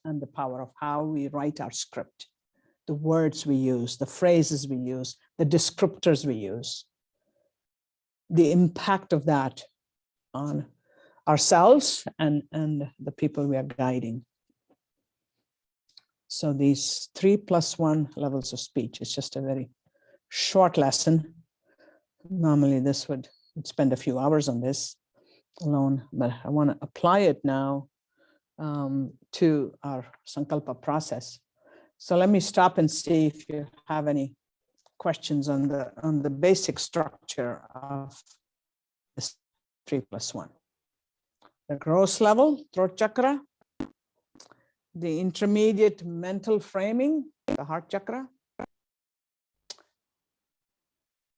and the power of how we write our script, the words we use, the phrases we use, the descriptors we use, the impact of that on ourselves and the people we are guiding. So these 3+1 levels of speech, it's just a very short lesson. Normally this would spend a few hours on this alone, but I want to apply it now to our sankalpa process. So let me stop and see if you have any questions on the basic structure of this 3+1. The gross level, throat chakra, the intermediate mental framing, the heart chakra,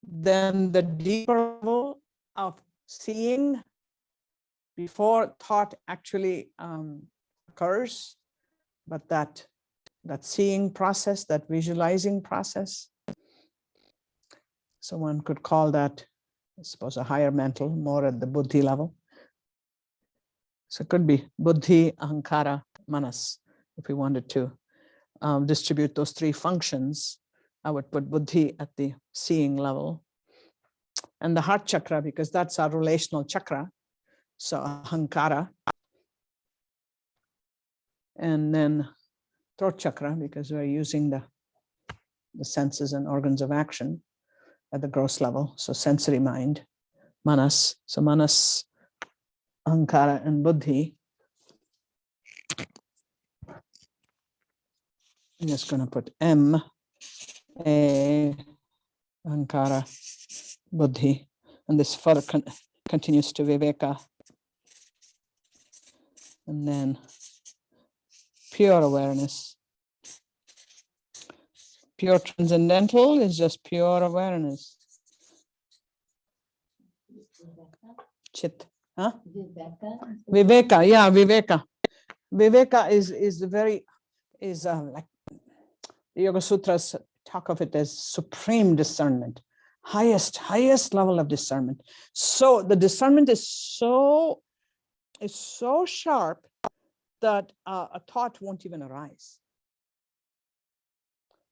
then the deeper level of seeing before thought actually occurs, but that seeing process, that visualizing process. So one could call that, I suppose, a higher mental, more at the buddhi level. So it could be buddhi, ahankara, manas. If we wanted to distribute those three functions, I would put buddhi at the seeing level. And the heart chakra, because that's our relational chakra. So ahankara. And then throat chakra, because we're using the senses and organs of action at the gross level. So sensory mind, manas. So manas, ahankara, and buddhi. I'm just going to put M, A, ahankara, buddhi, and this further continues to viveka. And then pure awareness, Pure transcendental is just pure awareness. Chit. Huh? Viveka, yeah, Viveka. Viveka is like the Yoga Sutras talk of it as supreme discernment, highest level of discernment. So the discernment is so sharp that a thought won't even arise.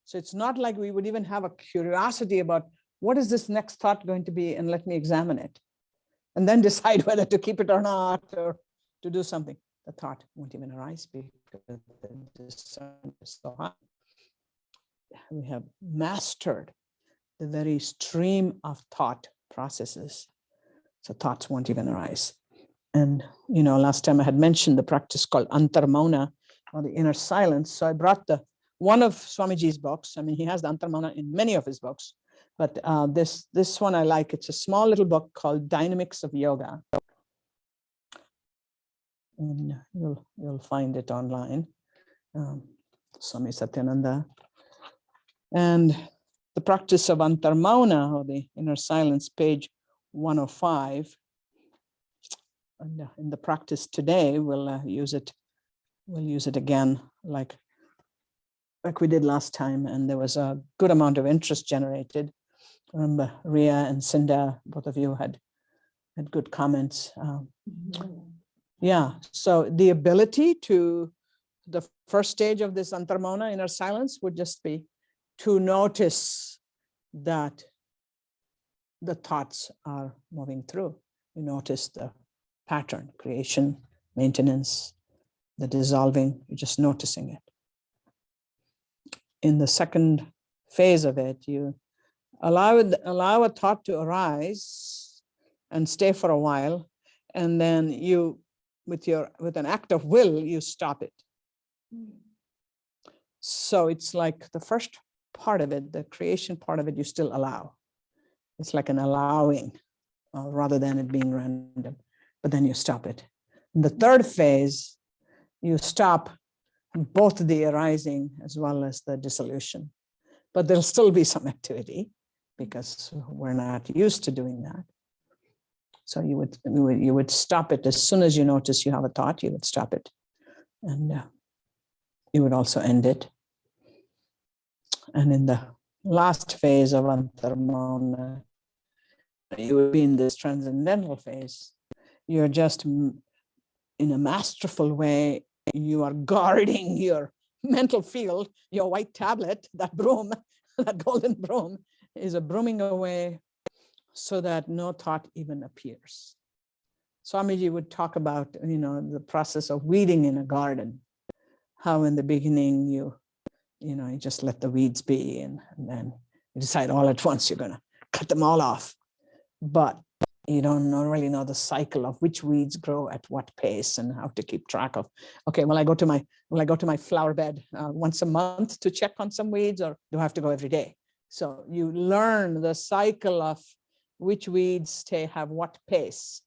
So it's not like we would even have a curiosity about what is this next thought going to be, and let me examine it and then decide whether to keep it or not, or to do something. The thought won't even arise because the discernment is so high. We have mastered the very stream of thought processes. So thoughts won't even arise. And, last time I had mentioned the practice called Antarmauna, or the inner silence. So I brought one of Swamiji's books. I mean, he has the Antarmauna in many of his books, but this one I like. It's a small little book called Dynamics of Yoga. And you'll find it online. Swami Satyananda. And the practice of Antarmauna, or the inner silence, page 105. And in the practice today, we'll use it again, like we did last time, and there was a good amount of interest generated. Remember, Ria and Cinda, both of you had good comments. Yeah, so the ability to, the first stage of this Antarmauna, inner silence, would just be to notice that the thoughts are moving through. You notice the pattern, creation, maintenance, the dissolving, you're just noticing it. In the second phase of it, you allow a thought to arise and stay for a while, and then you, with an act of will, you stop it. So it's like the first part of it, the creation part of it, you still allow. It's like an allowing, rather than it being random, but then you stop it. In the third phase, you stop both the arising as well as the dissolution, but there'll still be some activity because we're not used to doing that. So you would stop it as soon as you notice you have a thought. You would stop it, and you would also end it. And in the last phase of Antarmauna, you would be in this transcendental phase. You're just in a masterful way. You are guarding your mental field, your white tablet, that broom, that golden broom is a brooming away so that no thought even appears. Swamiji would talk about, the process of weeding in a garden, how in the beginning you just let the weeds be, and then you decide all at once you're going to cut them all off. But you don't really know the cycle of which weeds grow at what pace and how to keep track of, okay, will I go to my flower bed once a month to check on some weeds, or do I have to go every day? So you learn the cycle of which weeds have what pace.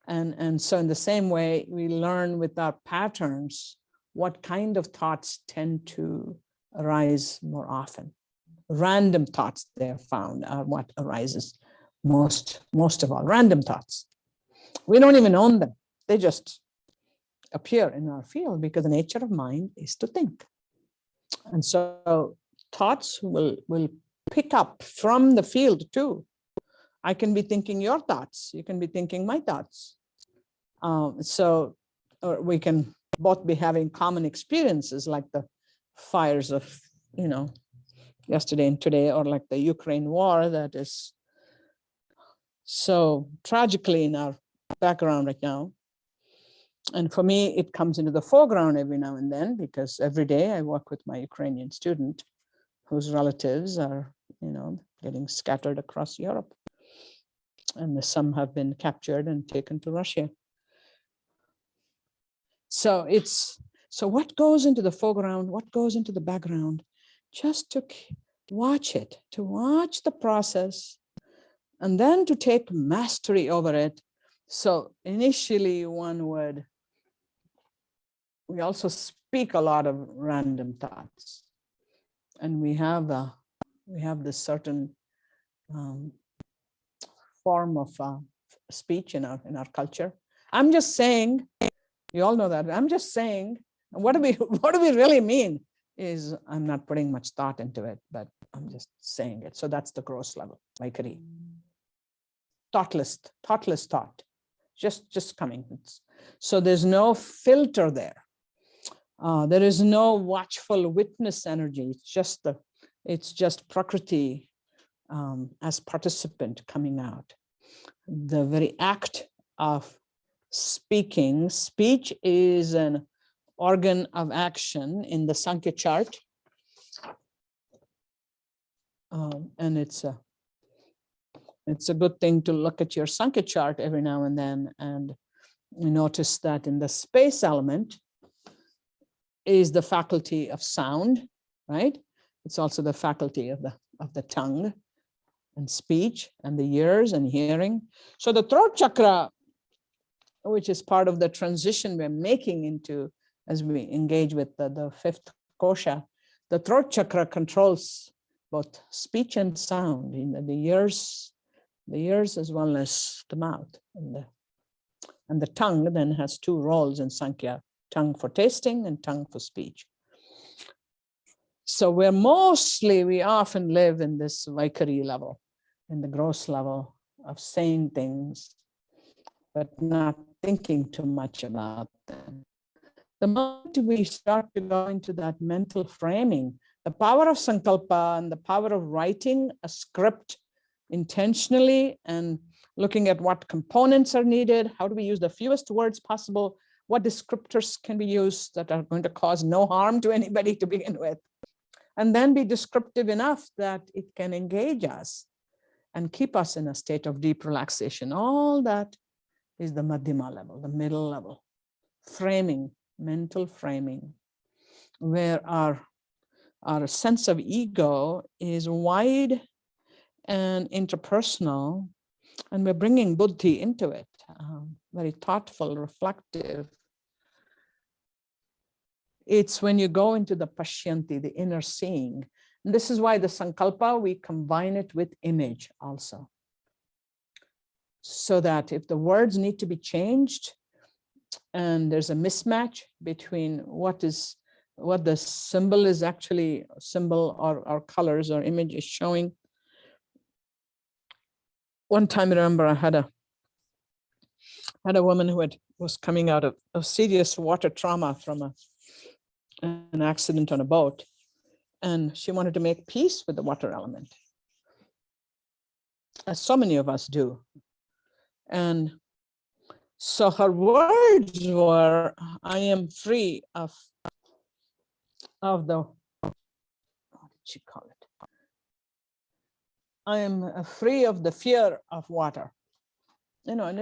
And so in the same way, we learn with our patterns what kind of thoughts tend to arise more often. Random thoughts, they're found, are what arises most of all. Random thoughts. We don't even own them. They just appear in our field because the nature of mind is to think. And so thoughts will pick up from the field too. I can be thinking your thoughts. You can be thinking my thoughts. So we can both be having common experiences, like the fires of, yesterday and today, or like the Ukraine war that is so tragically in our background right now. And for me, it comes into the foreground every now and then, because every day I work with my Ukrainian student whose relatives are, getting scattered across Europe. And some have been captured and taken to Russia. So what goes into the foreground, what goes into the background, just to watch it, to watch the process, and then to take mastery over it. So initially we also speak a lot of random thoughts. And we have this certain form of speech in our culture. I'm just saying, you all know that. I'm just saying, what do we really mean is I'm not putting much thought into it, but I'm just saying it. So that's the gross level, Vaikari. Thoughtless thought, just coming. So there's no filter there. There is no watchful witness energy. It's just Prakriti as participant coming out. The very act of speaking. Speech is an organ of action in the Sankhya chart. And it's a good thing to look at your Sankhya chart every now and then, and you notice that in the space element is the faculty of sound, right? It's also the faculty of the tongue and speech and the ears and hearing. So the throat chakra, which is part of the transition we're making into as we engage with the fifth kosha, the throat chakra controls both speech and sound in the ears as well as the mouth. And the tongue then has two roles in Sankhya, tongue for tasting and tongue for speech. So we often live in this Vaikari level, in the gross level of saying things, but not thinking too much about them. The moment we start to go into that mental framing, the power of sankalpa and the power of writing a script intentionally and looking at what components are needed, how do we use the fewest words possible, what descriptors can be used that are going to cause no harm to anybody to begin with, and then be descriptive enough that it can engage us and keep us in a state of deep relaxation. All that is the madhyama level, the middle level, framing, mental framing, where our sense of ego is wide and interpersonal, and we're bringing buddhi into it, very thoughtful, reflective. It's when you go into the pashyanti, the inner seeing. And this is why the sankalpa, we combine it with image also. So that if the words need to be changed and there's a mismatch between what the symbol is actually, symbol or colors or image is showing. One time I remember I had a woman who was coming out of serious water trauma from an accident on a boat, and she wanted to make peace with the water element, as so many of us do. And so her words were, I am free of the, what did she call it? I am free of the fear of water. You know, and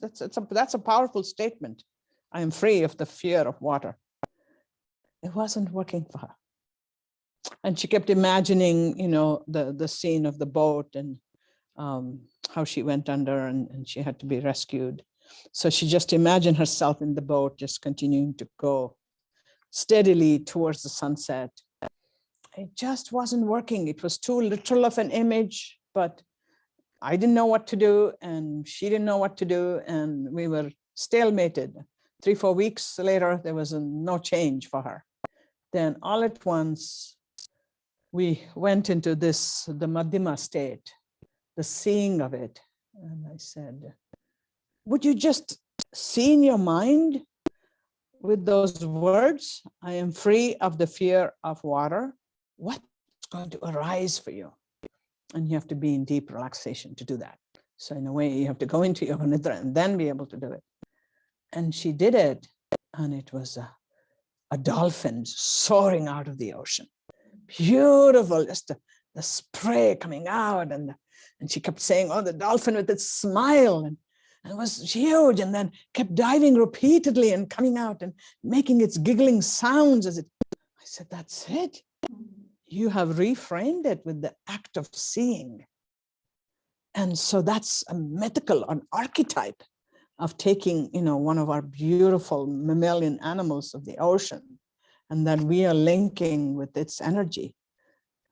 that's a powerful statement. I am free of the fear of water. It wasn't working for her. And she kept imagining, you know, the scene of the boat and how she went under and she had to be rescued. So she just imagined herself in the boat, just continuing to go steadily towards the sunset. It just wasn't working. It was too literal of an image, but I didn't know what to do and she didn't know what to do, and we were stalemated. 3-4 weeks later, there was no change for her. Then all at once, we went into the madhyama state, the seeing of it. And I said, would you just see in your mind with those words, I am free of the fear of water? What's going to arise for you? And you have to be in deep relaxation to do that. So in a way, you have to go into yoga nidra and then be able to do it. And she did it, and it was a dolphin soaring out of the ocean. Beautiful, just the spray coming out, and she kept saying, oh, the dolphin with its smile, and it was huge, and then kept diving repeatedly and coming out and making its giggling sounds as it. I said, that's it. You have reframed it with the act of seeing. And so that's a mythical, an archetype of taking, you know, one of our beautiful mammalian animals of the ocean and that we are linking with its energy.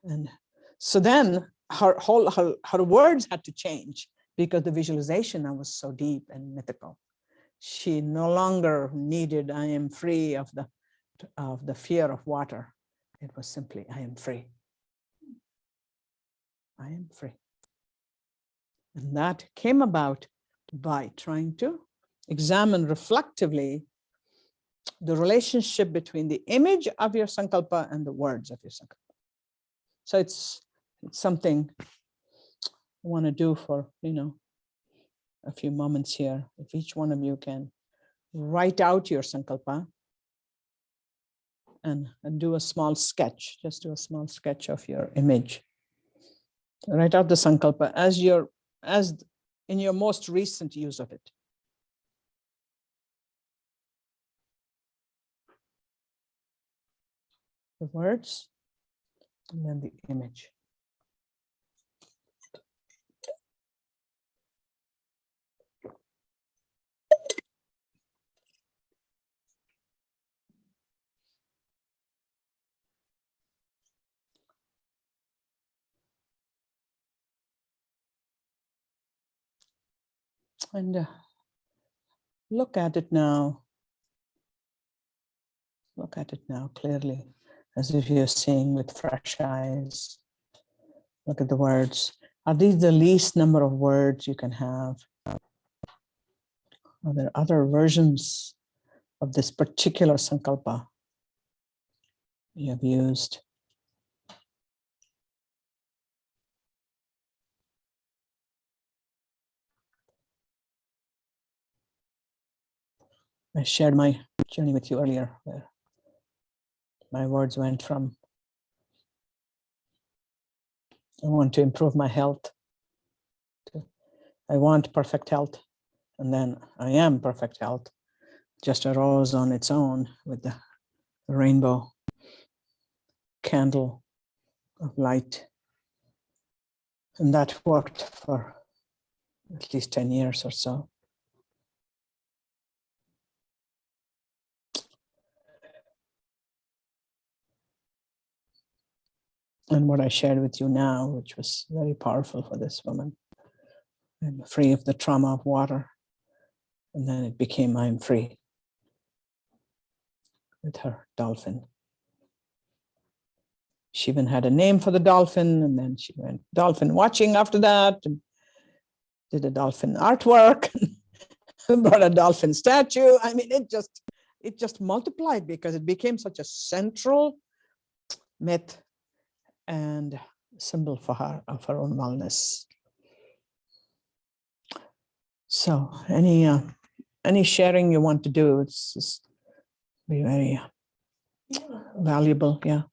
And so then her words had to change because the visualization now was so deep and mythical. She no longer needed, I am free of the fear of water. It was simply, I am free. I am free. And that came about by trying to examine reflectively the relationship between the image of your sankalpa and the words of your sankalpa. So it's something I want to do for, a few moments here. If each one of you can write out your sankalpa and do a small sketch, just do a small sketch of your image. Write out the sankalpa as in your most recent use of it. The words and then the image. And look at it now. Look at it now clearly, as if you're seeing with fresh eyes. Look at the words. Are these the least number of words you can have? Are there other versions of this particular sankalpa you have used? I shared my journey with you earlier, where my words went from, I want to improve my health, to I want perfect health, and then I am perfect health, just arose on its own with the rainbow candle of light. And that worked for at least 10 years or so. And what I shared with you now, which was very powerful for this woman, I'm free of the trauma of water. And then it became, I'm free with her dolphin. She even had a name for the dolphin, and then she went dolphin watching after that, and did a dolphin artwork, brought a dolphin statue. I mean, it just multiplied because it became such a central myth and symbol for her of her own wellness. So any sharing you want to do, it's just be very valuable. Yeah.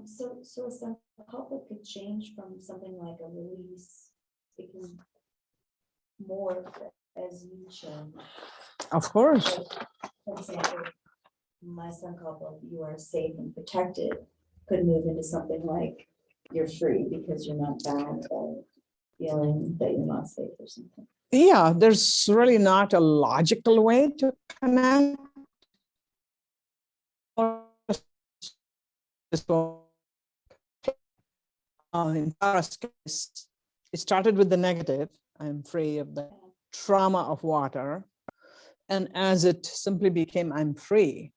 So a sankalpa could change from something like a release. It can morph as you change. Of course. So, for example, my sankalpa, you are safe and protected, could move into something like you're free because you're not bound by feeling that you're not safe or something. Yeah, there's really not a logical way to connect. In Tara's case, it started with the negative. I'm free of the trauma of water. And as it simply became, I'm free,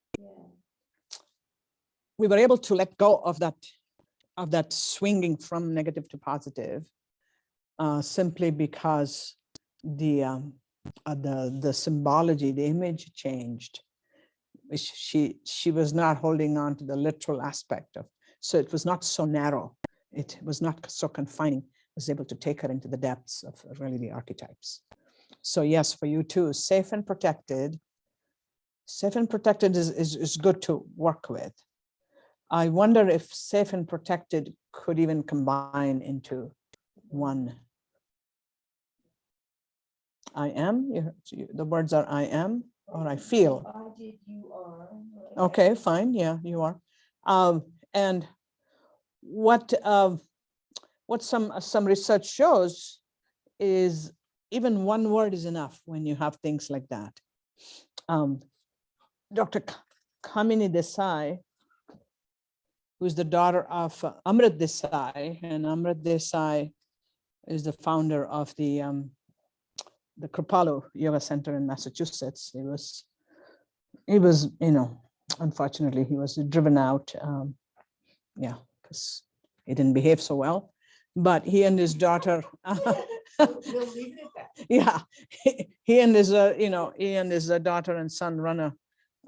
we were able to let go of that swinging from negative to positive, simply because the symbology, the image changed. She was not holding on to the literal aspect of, so it was not so narrow. It was not so confining. I was able to take her into the depths of really the archetypes. So yes, for you too, safe and protected. Safe and protected is good to work with. I wonder if safe and protected could even combine into one. I am, the words are I am or I feel. I did, you are. Okay, fine, yeah, you are. And what some research shows is even one word is enough when you have things like that. Dr. Kamini Desai who's the daughter of Amrit Desai, and Amrit Desai is the founder of the Kripalu Yoga Center in Massachusetts. He was, unfortunately, he was driven out, because he didn't behave so well. But he and his daughter, We'll leave it at that. yeah, he and his, daughter and son run a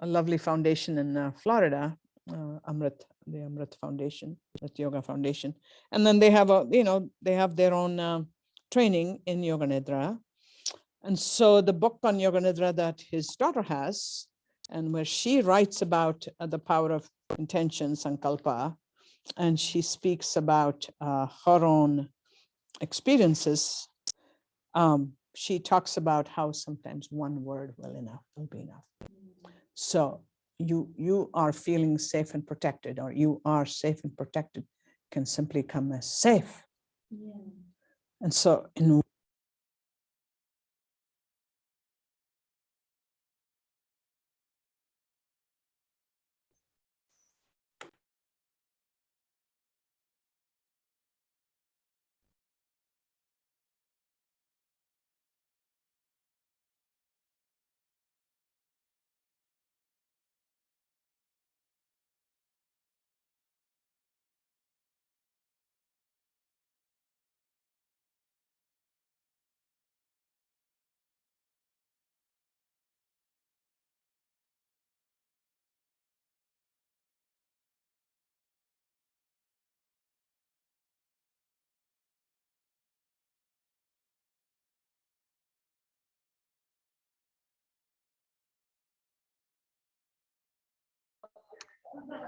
lovely foundation in Florida, the Amrit Foundation, Amrit Yoga Foundation. And then they have they have their own training in Yoga Nidra. And so the book on Yoga Nidra that his daughter has, and where she writes about the power of intention, sankalpa, and she speaks about her own experiences. She talks about how sometimes one word will be enough. So you are feeling safe and protected, or you are safe and protected can simply come as safe. Yeah. And so in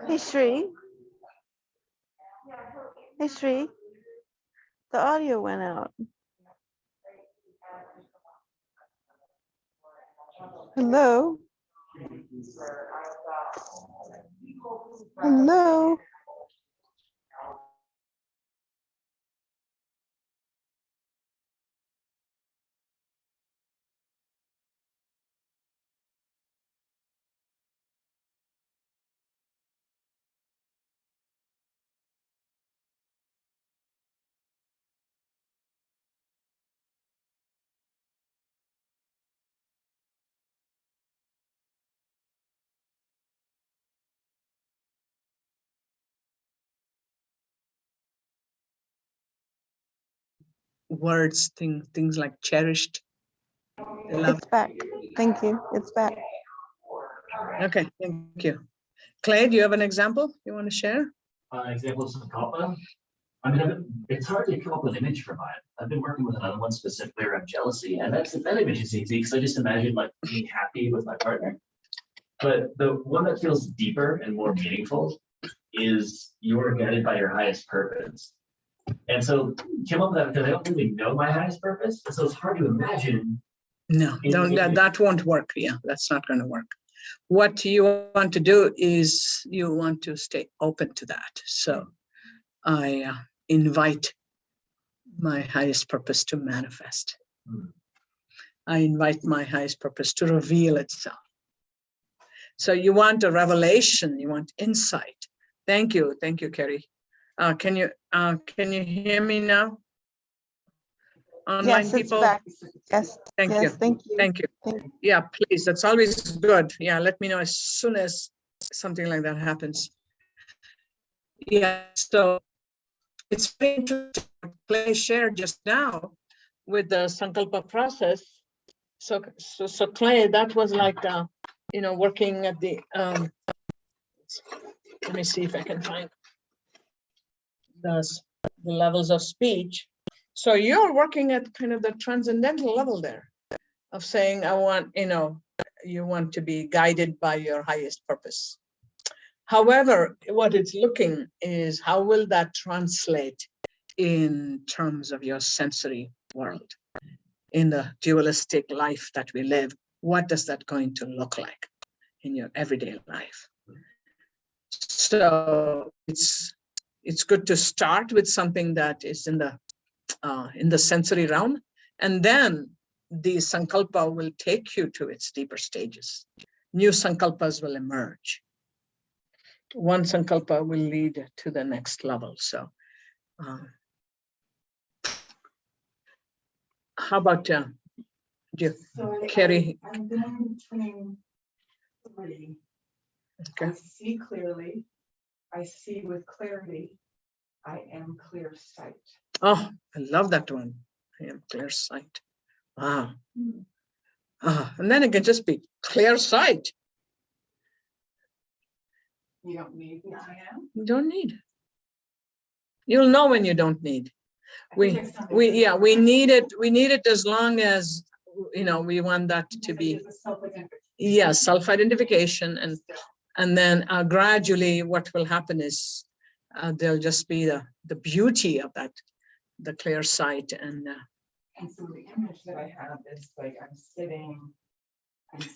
Hey Shri. Hey Shri. The audio went out. Hello. Hello. Words, things like cherished, love. It's back. Thank you. It's back. Okay, thank you. Clay, do you have an example you want to share? Example of sankalpa. I mean, it's hard to come up with an image for mine. I've been working with another one specifically around jealousy, and that image is easy because I just imagine like being happy with my partner. But the one that feels deeper and more meaningful is you're guided by your highest purpose. And so came up with that because I don't really know my highest purpose, and so it's hard to imagine. No, that won't work. Yeah, that's not going to work. What you want to do is you want to stay open to that. So I invite my highest purpose to manifest. I invite my highest purpose to reveal itself. So you want a revelation, you want insight. Thank you, Kerry. Can you hear me now? Online Yes, it's people? back. Yes. Thank Yes, you. thank you. Thank you. Thank you. Yeah, please. That's always good. Yeah, let me know as soon as something like that happens. Yeah, so it's very interesting what Clay shared just now with the sankalpa process. So Clay, that was like, working at the, let me see if I can find the levels of speech. So you're working at kind of the transcendental level there of saying, I want, you want to be guided by your highest purpose. However, what it's looking is how will that translate in terms of your sensory world, in the dualistic life that we live? What does that going to look like in your everyday life? So it's good to start with something that is in the sensory realm, and then the sankalpa will take you to its deeper stages. New sankalpas will emerge. one sankalpa will lead to the next level. So how about you, Carrie? I'm doing between 3. Okay. I see clearly. I see with clarity. I am clear sight. Oh, I love that one. I am clear sight. Wow. And then it can just be clear sight. You don't need the I am. You don't need. You'll know when you don't need. We need it. We need it as long as, you know, we want that to be, yeah, self-identification, and then gradually what will happen is there'll just be the beauty of that, the clear sight. And so the image that I have is like I'm sitting like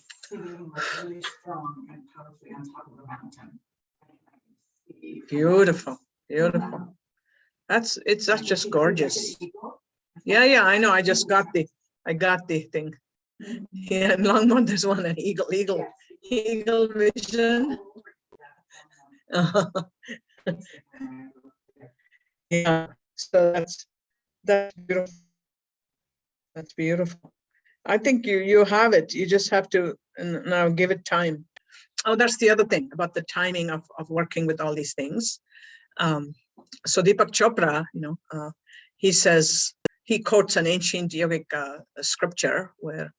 really strong and powerfully on top of a mountain. beautiful, beautiful. That's just gorgeous. Yeah, I know. I got the thing. Yeah, in Longmont there's one, an eagle vision. Yeah, so that's beautiful. That's beautiful. I think you have it. You just have to now give it time. Oh, that's the other thing about the timing of working with all these things. So Deepak Chopra, you know, he says, he quotes an ancient yogic scripture where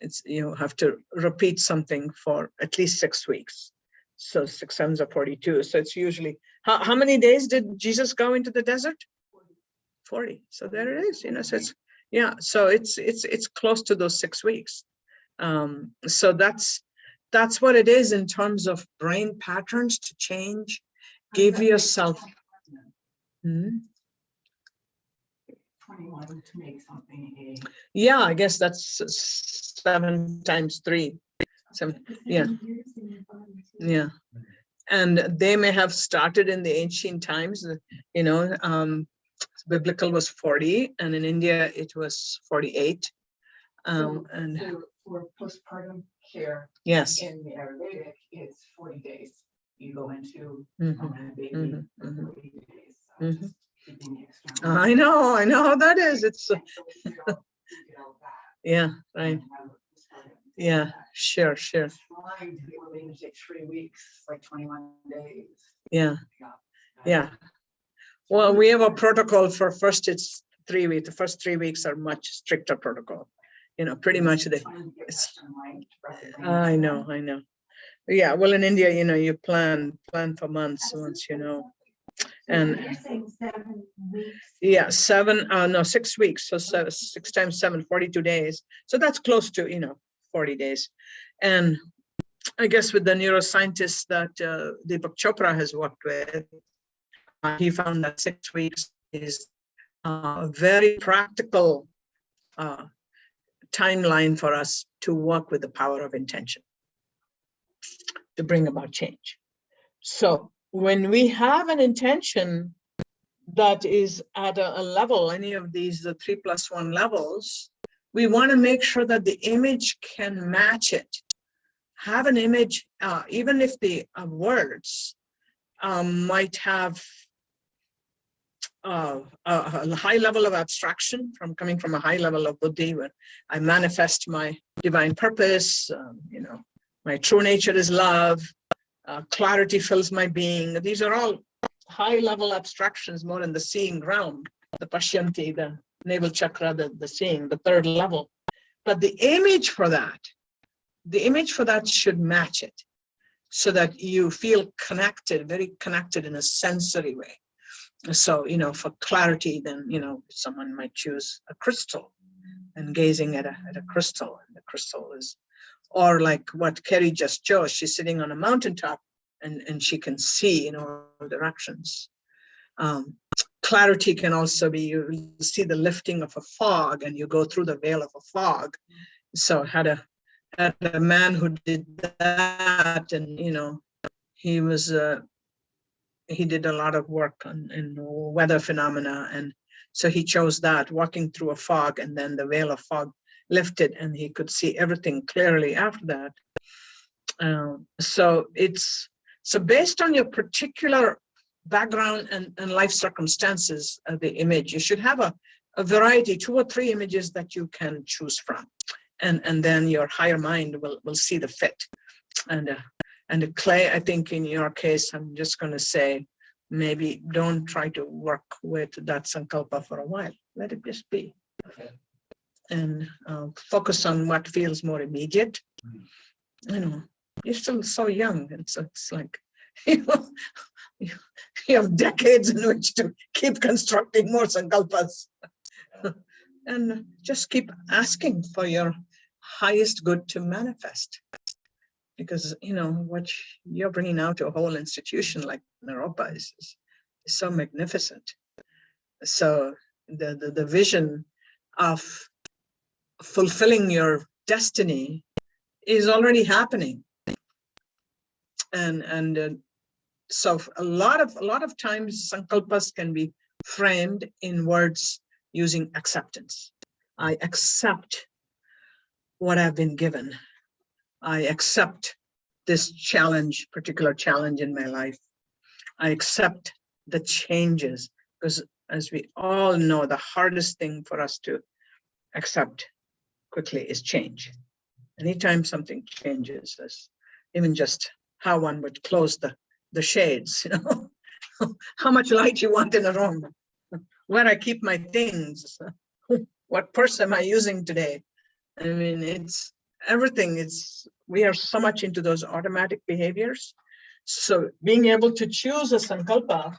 it's, you have to repeat something for at least 6 weeks. So 6 7s are 42. So it's usually, how many days did Jesus go into the desert? 40. So there it is, you know, so it's, yeah, so it's close to those 6 weeks. So that's what it is in terms of brain patterns to change. Give yourself. 21 to make something Yeah, I guess that's 7 times 3. Yeah. Yeah. And they may have started in the ancient times, you know, biblical was 40, and in India it was 48. And so for postpartum care, yes, in the Ayurvedic, it's 40 days. You go into days. So I know how that is. It's yeah, right. Yeah, sure. Trying to be willing to take 3 weeks, like 21 days. Yeah. Well, we have a protocol for first. It's 3 weeks. The first 3 weeks are much stricter protocol. You know, pretty much I know. Yeah. Well, in India, you know, you plan for months once you know. And You're saying 7 weeks. yeah, 6 weeks. So 6 times 7, 42 days. So that's close to, you know, 40 days. And I guess with the neuroscientists that Deepak Chopra has worked with, he found that 6 weeks is a very practical timeline for us to work with the power of intention to bring about change. So when we have an intention that is at a level, any of these, the 3+1 levels, we want to make sure that the image can match it. Have an image, even if the words might have a high level of abstraction coming from a high level of buddhi, where I manifest my divine purpose, you know, my true nature is love, clarity fills my being. These are all high level abstractions, more in the seeing realm, the pashyanti, the navel chakra, the seeing, the 3rd level. But the image for that should match it, so that you feel connected, very connected in a sensory way. So, you know, for clarity, then, you know, someone might choose a crystal and gazing at a crystal, and the crystal is, or like what Kerry just chose, she's sitting on a mountaintop and she can see in all directions. Clarity can also be, you see the lifting of a fog and you go through the veil of a fog. So had a man who did that, and, you know, he did a lot of work in weather phenomena, and so he chose that, walking through a fog, and then the veil of fog lifted and he could see everything clearly after that. So So based on your particular background and life circumstances, the image, you should have a variety, 2 or 3 images that you can choose from. And then your higher mind will see the fit. And the clay, I think in your case, I'm just going to say, maybe don't try to work with that sankalpa for a while. Let it just be. Okay. And focus on what feels more immediate. You know, you're still so young, and so it's like, you know, you have decades in which to keep constructing more sankalpas. And just keep asking for your highest good to manifest. Because, you know, what you're bringing out to a whole institution like Naropa is so magnificent. So the vision of fulfilling your destiny is already happening. And so a lot of times sankalpas can be framed in words using acceptance. I accept what I've been given. I accept this particular challenge in my life. I accept the changes, because as we all know, the hardest thing for us to accept quickly is change. Anytime something changes, as even just how one would close the shades, you know, how much light you want in a room, where I keep my things, what purse am I using today? I mean, it's everything. We are so much into those automatic behaviors. So being able to choose a sankalpa,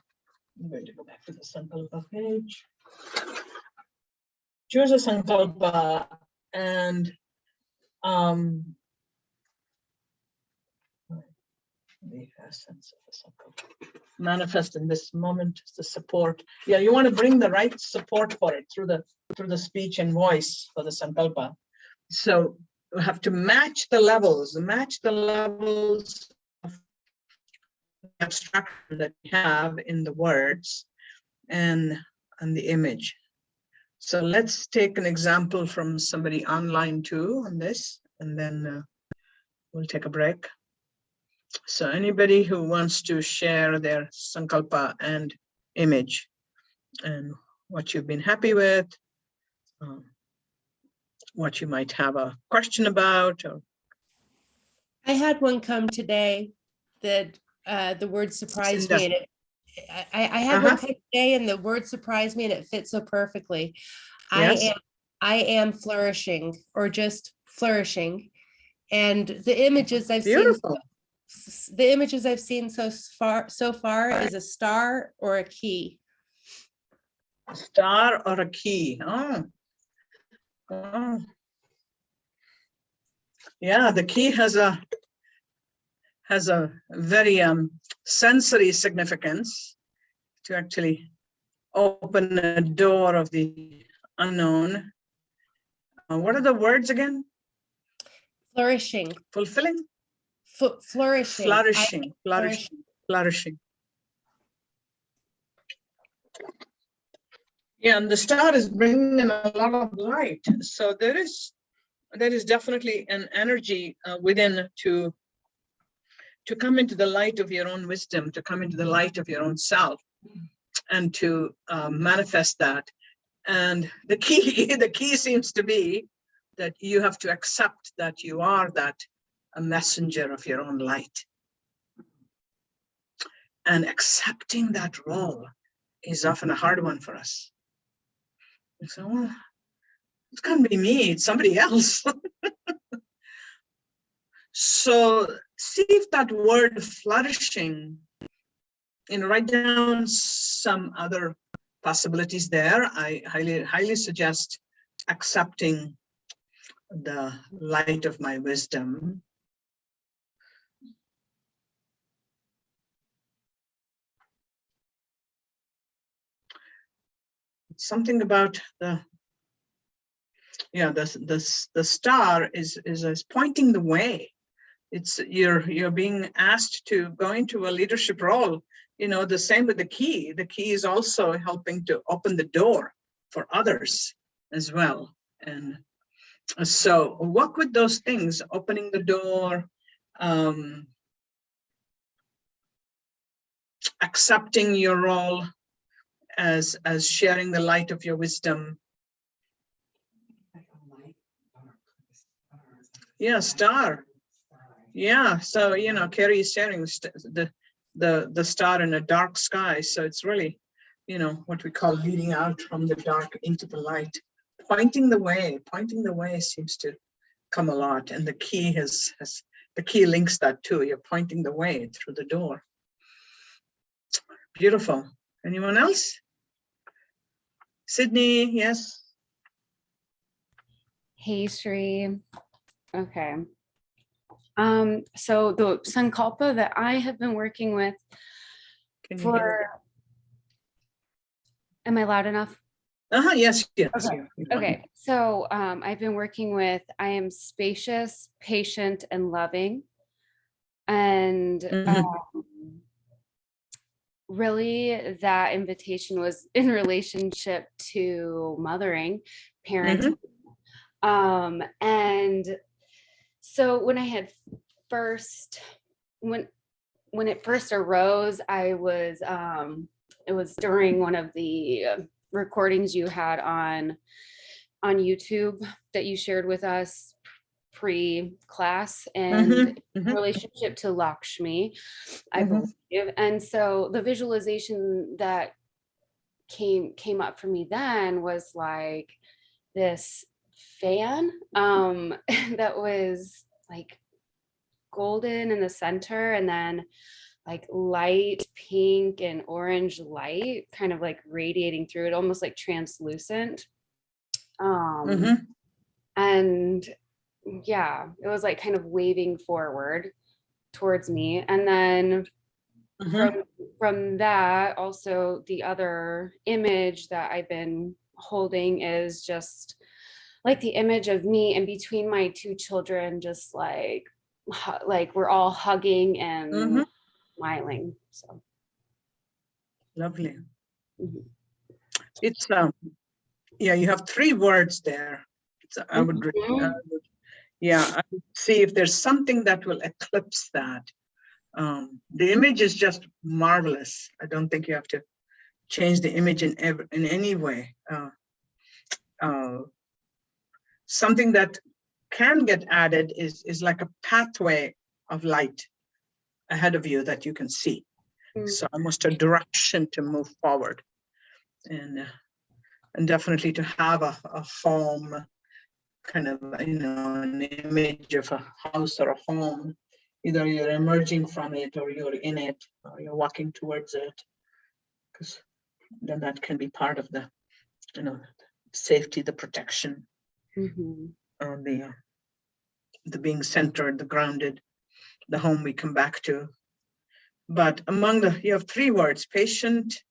I'm going to go back to the sankalpa page. Choose a sankalpa and the essence of the sankalpa. Manifest in this moment, the support. Yeah, you want to bring the right support for it through the speech and voice for the sankalpa. So we have to match the levels of abstraction that we have in the words and the image. So let's take an example from somebody online too on this, and then we'll take a break. So anybody who wants to share their sankalpa and image and what you've been happy with, what you might have a question about. Or... I had one come today that the word surprised me, and I had one come today and the word surprised me and it fit so perfectly. Yes. I am flourishing, or just flourishing. And the images I've seen so far is a star or a key. A star or a key. Oh. Oh. Yeah, the key has a very sensory significance to actually open a door of the unknown. What are the words again? Flourishing. Fulfilling? Flourishing. Flourishing. Yeah, and the star is bringing in a lot of light. So there is definitely an energy within to come into the light of your own wisdom, to come into the light of your own self, and to manifest that. And the key seems to be that you have to accept that you are a messenger of your own light. And accepting that role is often a hard one for us. So, well, it can't be me, it's somebody else. So see if that word flourishing, write down some other possibilities there. I highly suggest accepting the light of my wisdom. Something about the star is pointing the way. It's you're being asked to go into a leadership role. The same with the key. The key is also helping to open the door for others as well. And so work with those things, opening the door, accepting your role as sharing the light of your wisdom. Yeah, star. Yeah, so Carrie is sharing the star in a dark sky. So it's really, what we call leading out from the dark into the light. Pointing the way seems to come a lot, and the key the key links that too. You're pointing the way through the door. Beautiful. Anyone else? Sydney, yes. Hey, Shri. Okay. So the sankalpa that I have been working with am I loud enough? Yes. Okay. Okay. So I've been working with, I am spacious, patient, and loving. And really that invitation was in relationship to mothering, parenting. And so when I had when it first arose, I was, it was during one of the recordings you had on YouTube that you shared with us pre-class, and relationship to Lakshmi, I believe. And so the visualization that came up for me then was like this fan that was like golden in the center, and then like light pink and orange light kind of like radiating through it, almost like translucent. And yeah, it was like kind of waving forward towards me. And then from that, also the other image that I've been holding is just like the image of me in between my two children, just like we're all hugging and smiling. So lovely. It's yeah, you have 3 words there. So I would see if there's something that will eclipse that. The image is just marvelous. I don't think you have to change the image in any way. Something that can get added is like a pathway of light ahead of you that you can see. So almost a direction to move forward, and definitely to have a home, kind of, an image of a house or a home. Either you're emerging from it, or you're in it, or you're walking towards it, because then that can be part of the, safety, the protection, the being centered, the grounded, the home we come back to. But among you have 3 words: patient.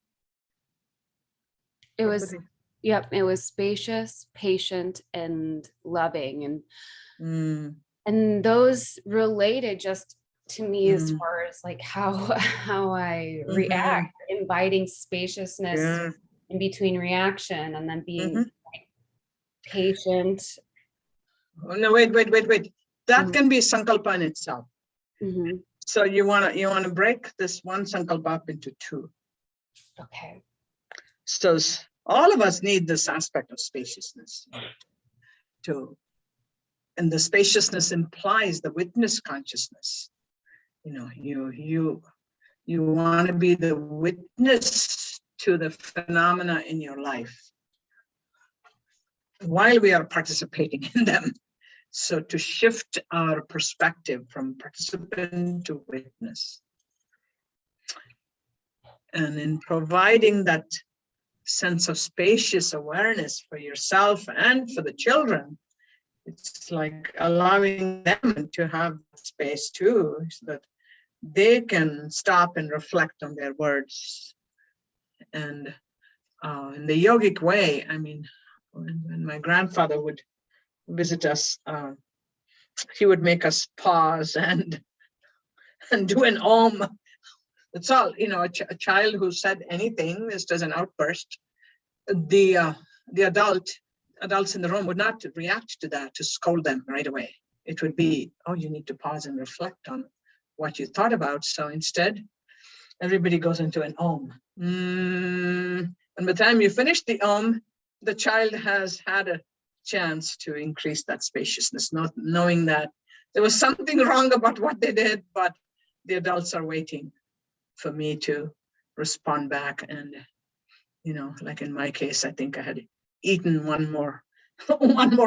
It was, it was spacious, patient, and loving, and those related just to me as far as like how I react, inviting spaciousness in between reaction, and then being like, patient. Oh, no, wait. That can be sankalpa in itself. So you want to break this one sankalpa up into 2. Okay. So all of us need this aspect of spaciousness. And the spaciousness implies the witness consciousness. You want to be the witness to the phenomena in your life while we are participating in them. So to shift our perspective from participant to witness. And in providing that sense of spacious awareness for yourself and for the children, it's like allowing them to have space too, so that they can stop and reflect on their words. And in the yogic way, I mean, when my grandfather would visit us, he would make us pause and do an om. That's all. A child who said anything, just as an outburst, the adults in the room would not react to that, to scold them right away. It would be, oh, you need to pause and reflect on what you thought about. So instead, everybody goes into an om. And by the time you finish the om, the child has had a chance to increase that spaciousness, not knowing that there was something wrong about what they did, but the adults are waiting for me to respond back. And, you know, like in my case, I think I had eaten one more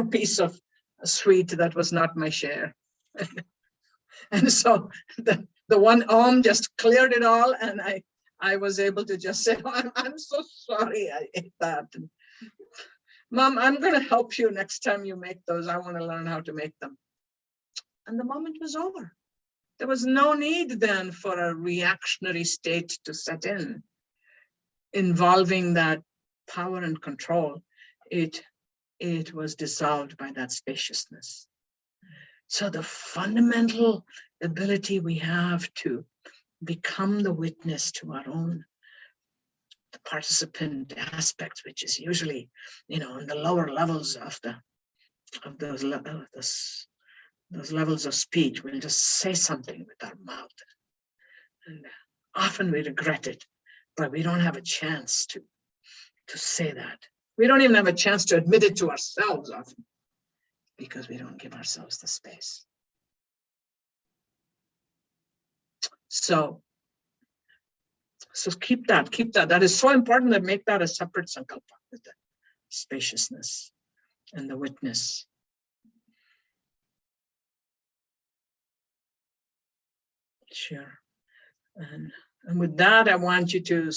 piece of sweet that was not my share. And so the one om just cleared it all, and I was able to just say, oh, I'm so sorry I ate that. And, Mom, I'm going to help you next time you make those. I want to learn how to make them. And the moment was over. There was no need then for a reactionary state to set in, involving that power and control. It was dissolved by that spaciousness. So the fundamental ability we have to become the witness to our own the participant aspects, which is usually, you know, in the lower levels of those levels of speech, we'll just say something with our mouth. And often we regret it, but we don't have a chance to say that. We don't even have a chance to admit it to ourselves often, because we don't give ourselves the space. So keep that. That is so important, that make that a separate sankalpa with the spaciousness and the witness. Sure. And with that, I want you to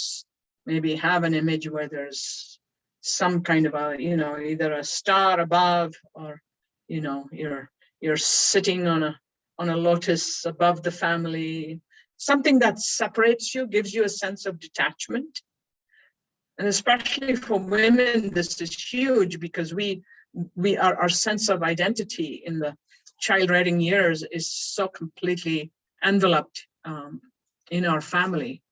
maybe have an image where there's some kind of a, you know, either a star above, or, you know, you're sitting on a lotus above the family, something that separates you, gives you a sense of detachment. And especially for women, this is huge, because our sense of identity in the child rearing years is so completely enveloped in our family.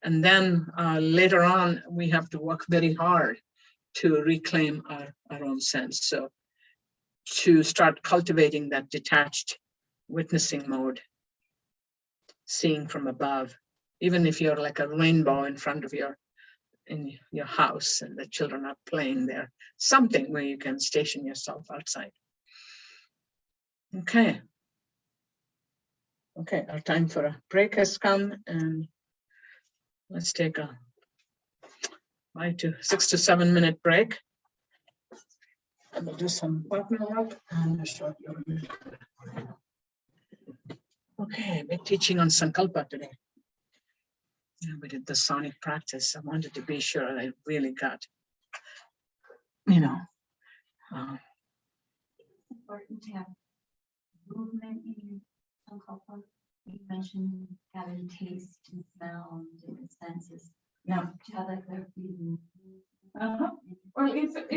And then later on, we have to work very hard to reclaim our own sense. So to start cultivating that detached witnessing mode, seeing from above, even if you're like a rainbow in front of in your house and the children are playing there, something where you can station yourself outside. Okay, our time for a break has come, and let's take a 6 to 7 minute break. And we'll do some partner work and a short yoga. Okay, big teaching on sankalpa today. Yeah, we did the sonic practice. I wanted to be sure I really got, you know. Important to have movement in sankalpa. You mentioned having taste and smell and different senses. Yeah. Do you have like their feeling? Well, if it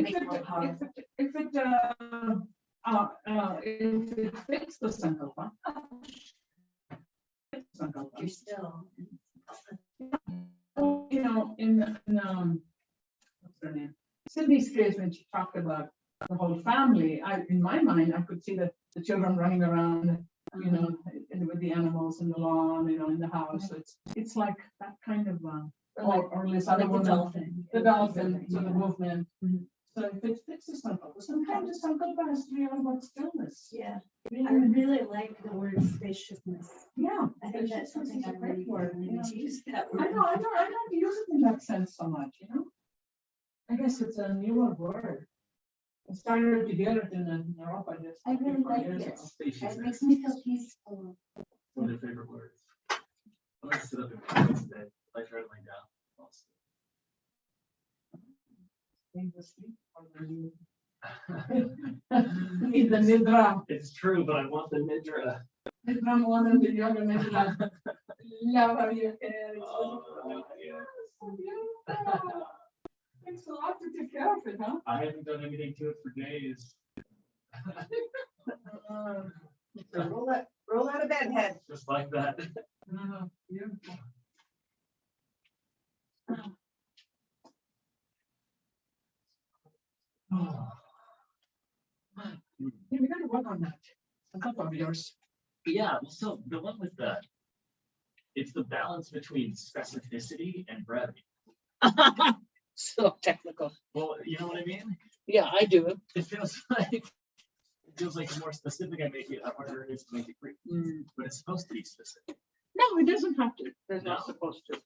fits the sankalpa, You're still. you know, in what's her name? Sydney's case, when she talked about the whole family, in my mind, I could see the children running around, you know, with the animals in the lawn, you know, in the house. It's like that kind of or this other Like one, the dolphin, so the movement. So if it fits the sankalpa, sometimes the sankalpa has to be all about stillness. Yeah, I really like the word spaciousness. Yeah, I think that's something I really word. You know? use that I word. know, I don't use it in that sense so much, you know. I guess it's a newer word. I started to hear it in Europe, I guess. I really like it. It makes me feel peaceful. One of my favorite words. I like to sit up in class today. I try to lay down. Need the nidra. It's true, but I want the nidra. Nidra more than the yoga nidra. Love how your hair is. Oh, yeah. So beautiful. Thanks a lot to take care of it, huh? I haven't done anything to it for days. Roll out of bed, head. Just like that. Beautiful. Oh. Yeah, we gotta work on that. A couple of yours. Yeah, so the one with the It's the balance between specificity and brevity. So technical. Well, you know what I mean? Yeah, I do. It feels like the more specific I make it, the harder it is to make it brief. But it's supposed to be specific. No, it doesn't have to. It's not No. supposed to.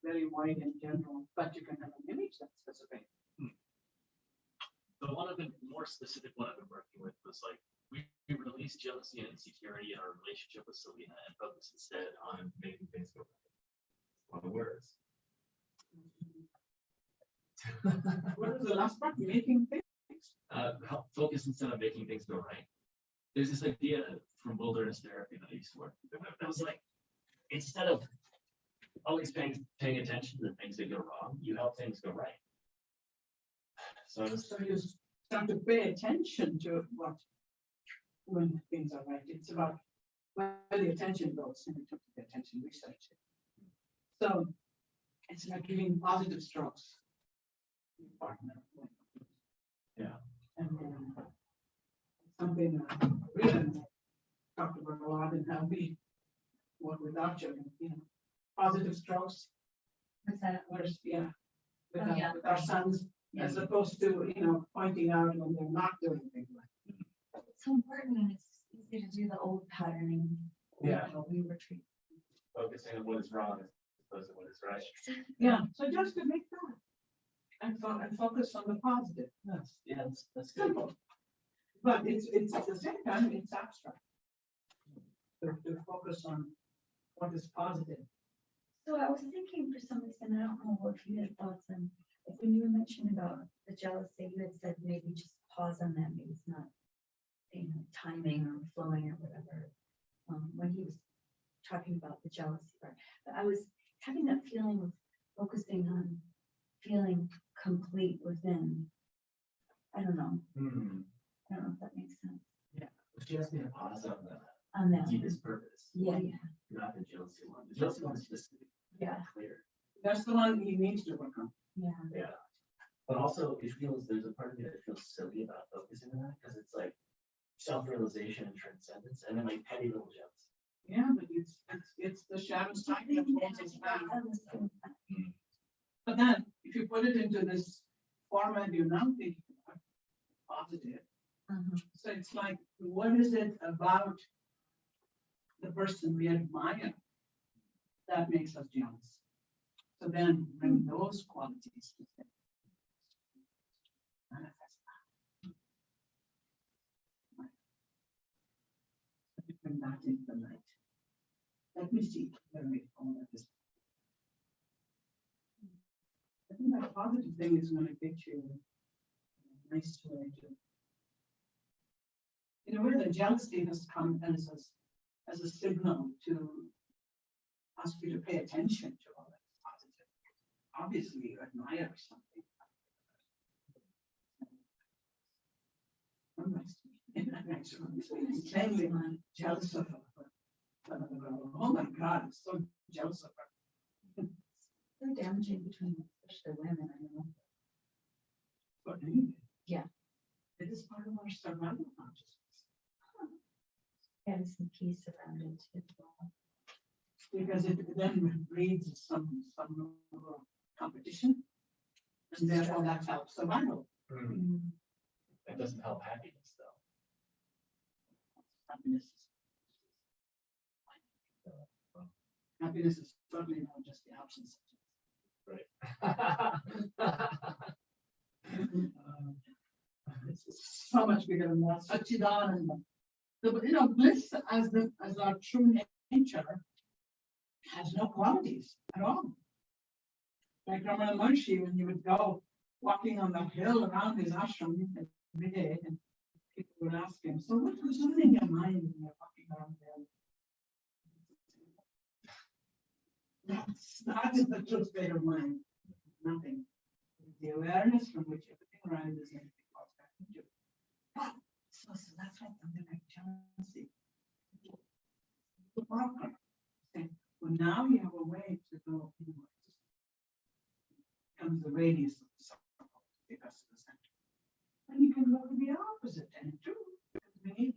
Very wide in general, but you can have an image that's specific. The one of the more specific one I've been working with was like, we release jealousy and insecurity in our relationship with Selena and focus instead on making things go right. On the words. What is the last part? Making things? Focus instead of making things go right. There's this idea from wilderness therapy that I used to work with. That was like, instead of always paying attention to the things that go wrong, you help things go right. So I was So you start to pay attention to what, when things are right. It's about where the attention goes, and you took the attention research. So it's like giving positive strokes. to your partner. Yeah. And something really talked about a lot and how we work with our children, positive strokes. What's that? Yeah. With, Oh, yeah. with our sons, as opposed to, pointing out when they're not doing things right. It's so important, and it's easy to do the old patterning. Yeah. How we were treated. focusing on what is wrong as opposed to what is right. Yeah, so just to make that. And focus on the positive. That's good. Simple. But it's at the same time, it's abstract. To focus on what is positive. So I was thinking for some reason, I don't know if you had thoughts on, like when you were mentioning about the jealousy, you had said maybe just pause on that, maybe it's not, timing or flowing or whatever. When he was talking about the jealousy part, but I was having that feeling of focusing on feeling complete within. I don't know. I don't know if that makes sense. Yeah, she asked me to pause on the On that. deepest purpose. Yeah. Not the jealousy one. The jealousy one is specific. Yeah. Clear. That's the one he needs to work on. Yeah. Yeah. But also there's a part of me that feels silly about focusing on that because it's like self-realization and transcendence and then like petty little jealousy. Yeah, but it's the shadow side that holds us back. But then if you put it into this format you're now thinking about, positive. So it's like, what is it about the person we admire that makes us jealous? So then bring those qualities to them. Manifest that. Bring that into the light. Let me see where we go with this. I think that positive thing is going to get you a nice way to. In a way, the jealousy has come as a signal to ask you to pay attention to all that positive. Obviously, you admire something. I'm jealous of her. Oh my God, I'm so jealous of her. So damaging between especially women, I know. But anyway, Yeah. it is part of our survival consciousness. Having some peace around it as well. Because it then breeds some competition, and therefore that helps survival. That doesn't help happiness though. Happiness is certainly not just the absence of it. It's so much bigger than that. Satchidananda. Bliss as our true nature has no qualities at all. Like Ramana Maharshi, when you would go walking on that hill around his ashram every day, and people would ask him, so what goes on in your mind when you're walking around there? That is the true state of mind. Nothing. The awareness from which everything arises and everything falls back into. So that's why something like jealousy. Well, now you have a way to go inward. Comes the radius of the circle because of the center. And you can go to the opposite end too. Because we need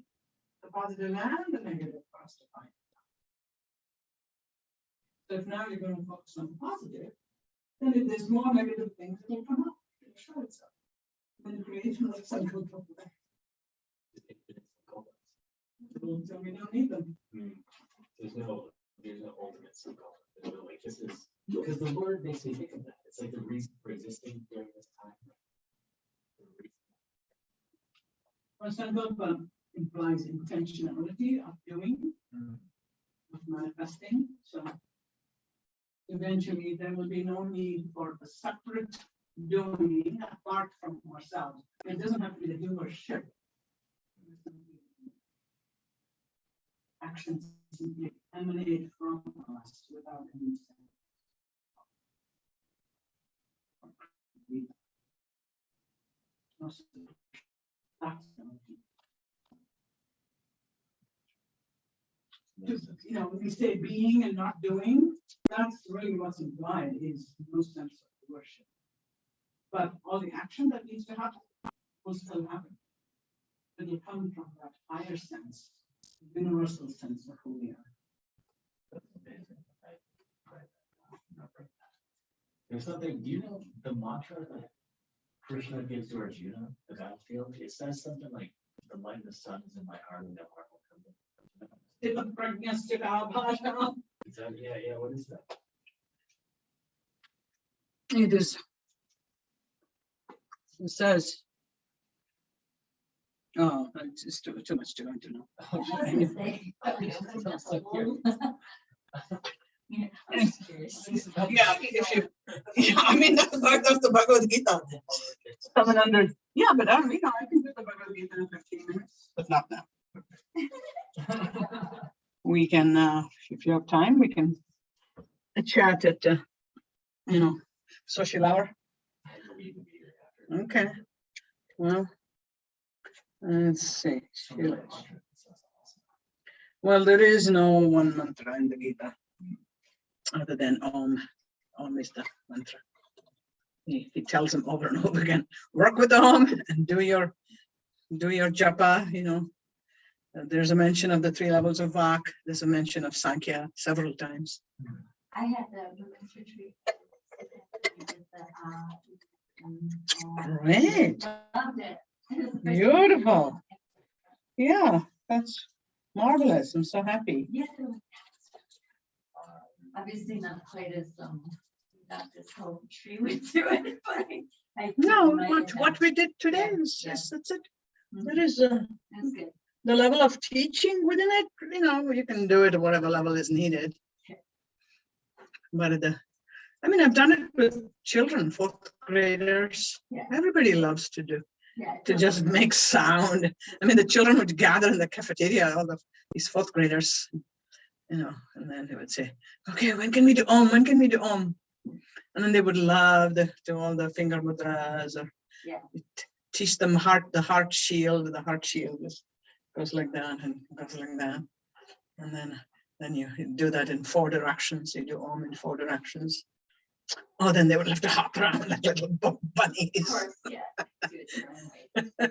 the positive and the negative for us to find. So if now you're going to focus on positive, then if there's more negative things, it will come up. It'll show itself. Then the creation of sankalpa. So we don't need them. There's no ultimate sankalpa. There's no, like, this is, because the word makes me think of that. It's like the reason for existing during this time. Well, sankalpa implies intentionality of doing, of manifesting. So eventually there will be no need for a separate doing apart from ourselves. It doesn't have to be the doership. Actions simply emanate from us without any sense. You know, when we say being and not doing, that's really what's implied is no sense of worship. But all the action that needs to happen will still happen. It will come from that higher sense, universal sense of who we are. That's amazing. There's something, do you know the mantra that Krishna gives to Arjuna, the battlefield? It says something like, the light of the sun is in my heart and no harm will come to me. Yeah, what is that? It is. It says, oh, it's just too much to go into now. Yeah, if you, I mean, that's the Bhagavad Gita. 700. Yeah, but I can do the Bhagavad Gita in 15 minutes, but not now. We can, if you have time, we can chat at, social hour. Okay. Well, let's see. Well, there is no one mantra in the Gita other than Om. Om is the mantra. He tells them over and over again, work with Om and do your japa, There's a mention of the 3 levels of Vak. There's a mention of Sankhya several times. I had the women's retreat. Great. Loved it. Beautiful. Yeah, that's marvelous. I'm so happy. Yeah. Obviously not quite as not this whole tree would do it, but I No, what we did today is just, that's it. There is that's good. the level of teaching within it, you can do it at whatever level is needed. But I've done it with children, 4th graders. Yeah. Everybody loves to do. Yeah, To just make sound. The children would gather in the cafeteria, all these 4th graders, and then they would say, okay, when can we do Om? When can we do Om? And then they would love to do all the finger mudras, or teach them the heart shield. The heart shield goes like that and goes like that. And then you do that in 4 directions. You do Om in 4 directions. Oh, then they would have to hop around like little bunnies. of course, yeah. Do it your own way.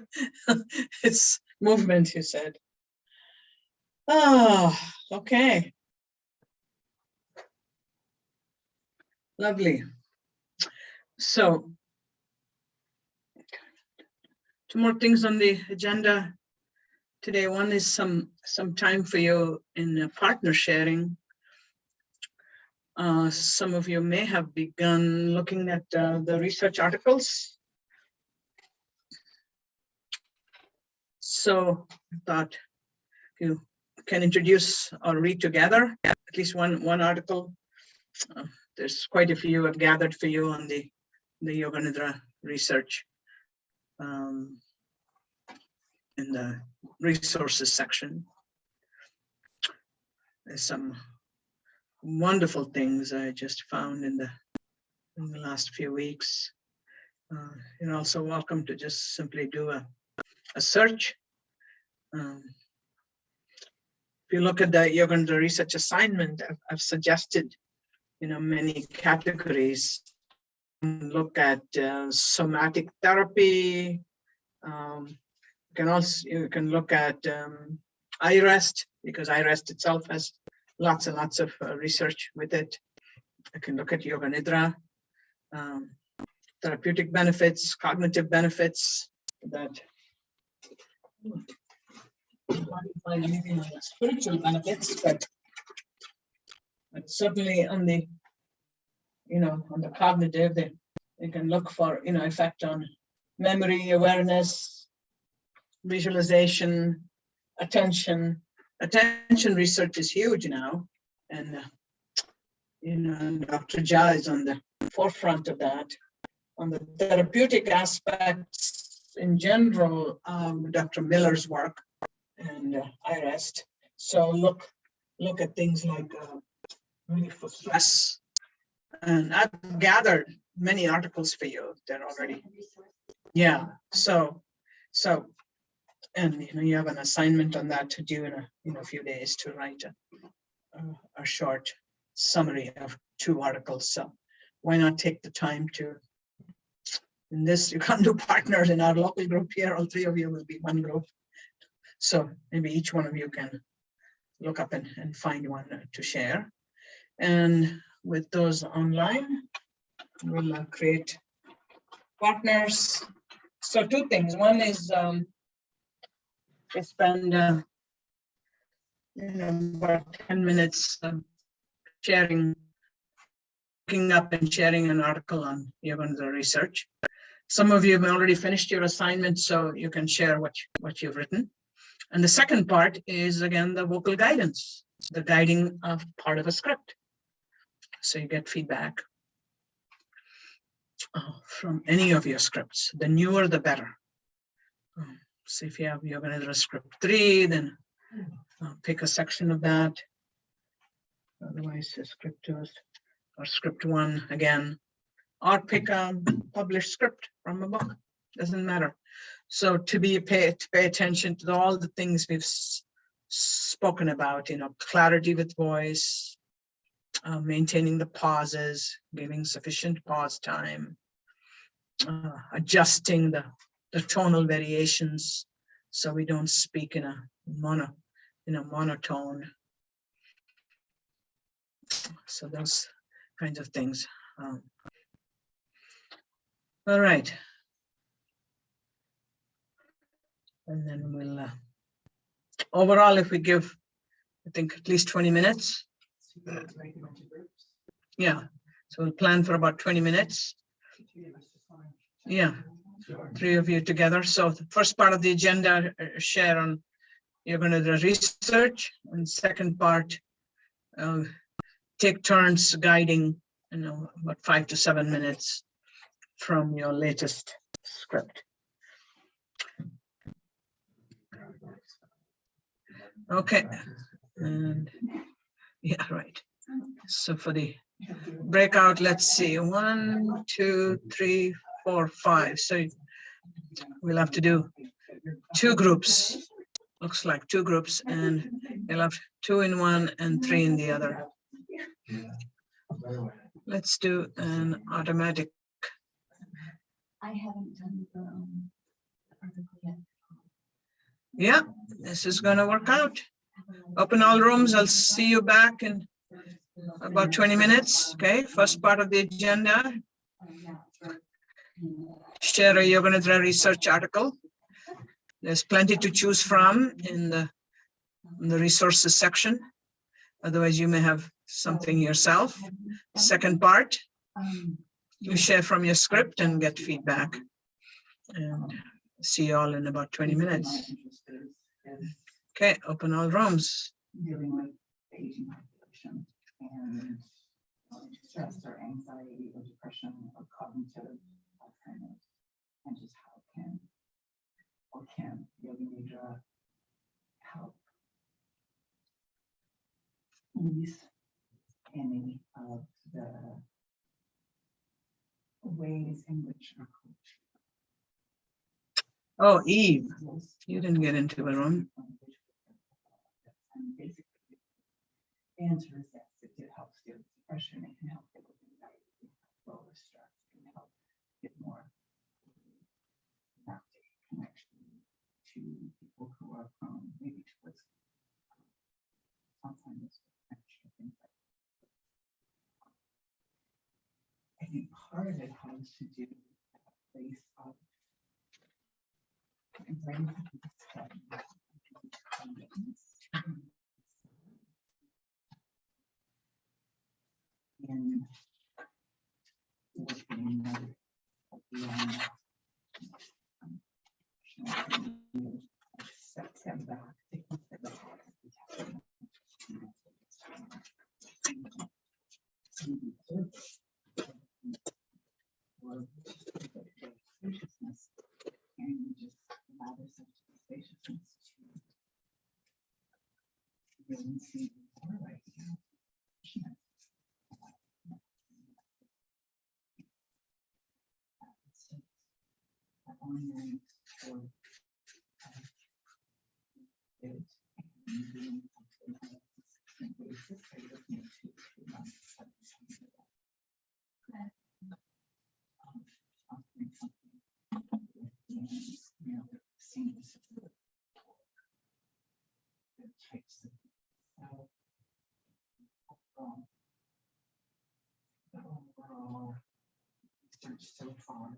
It's movement, you said. Oh, okay. Lovely. So, 2 more things on the agenda today. One is some time for you in partner sharing. Some of you may have begun looking at the research articles. So I thought you can introduce or read together at least one article. There's quite a few I've gathered for you on the Yoga Nidra research in the resources section. There's some wonderful things I just found in the last few weeks. You're also welcome to just simply do a search. If you look at the Yoga Nidra research assignment, I've suggested many categories. Look at somatic therapy. You can look at eye rest, because eye rest itself has lots and lots of research with it. I can look at yoga nidra, therapeutic benefits, cognitive benefits that find anything on the spiritual benefits, but certainly on the, on the cognitive, they can look for, effect on memory, awareness, visualization, attention. Attention research is huge now, and Dr. Jha is on the forefront of that. On the therapeutic aspects in general, Dr. Miller's work, and I rest. So look at things like relief for stress, and I've gathered many articles for you. They're already, yeah. So, and you have an assignment on that to do in a few days to write a short summary of 2 articles. So why not take the time to? In this, you can't do partners in our local group here. All 3 of you will be one group. So maybe each one of you can look up and find one to share. And with those online, we'll create partners. So 2 things. One is I spend about 10 minutes sharing, looking up and sharing an article on yoga nidra research. Some of you have already finished your assignment, so you can share what you've written. And the second part is, again, the vocal guidance, the guiding of part of a script. So you get feedback from any of your scripts. The newer, the better. So if you have yoga nidra script 3, then pick a section of that. Otherwise, script 2 or script 1 again, or pick a published script from a book. Doesn't matter. So to pay attention to all the things we've spoken about, clarity with voice, maintaining the pauses, giving sufficient pause time, adjusting the tonal variations so we don't speak in a monotone. So those kinds of things. All right. And then we'll, overall, if we give, I think, at least 20 minutes. Yeah, so we'll plan for about 20 minutes. Yeah, 3 of you together. So the first part of the agenda, share on, you're going to do research, and second part, take turns guiding, about 5 to 7 minutes from your latest script. Okay, and yeah, right. So for the breakout, let's see, 1, 2, 3, 4, 5. So we'll have to do 2 groups. Looks like 2 groups, and you'll have 2 in one and 3 in the other. Let's do an automatic. I haven't done the article yet. Yeah, this is going to work out. Open all rooms. I'll see you back in about 20 minutes. Okay, first part of the agenda. Share a yoga nidra research article. There's plenty to choose from in the resources section. Otherwise, you may have something yourself. Second part, you share from your script and get feedback. And see you all in about 20 minutes. Okay, open all rooms. Dealing with aging population and stress or anxiety or depression or cognitive Alzheimer's, and just how can yoga nidra help ease any of the ways in which our culture. Oh, Eve, you didn't get into the room. And basically, the answer is yes, it helps deal with depression, it can help deal with anxiety, it can help lower stress, it can help get more connection to people who are prone maybe towards Alzheimer's, dementia, things like that. think part of it has to do with that place of in looking step back, taking a step back. Spaciousness, and you just allow yourself to spaciousness to really see more right now. So far,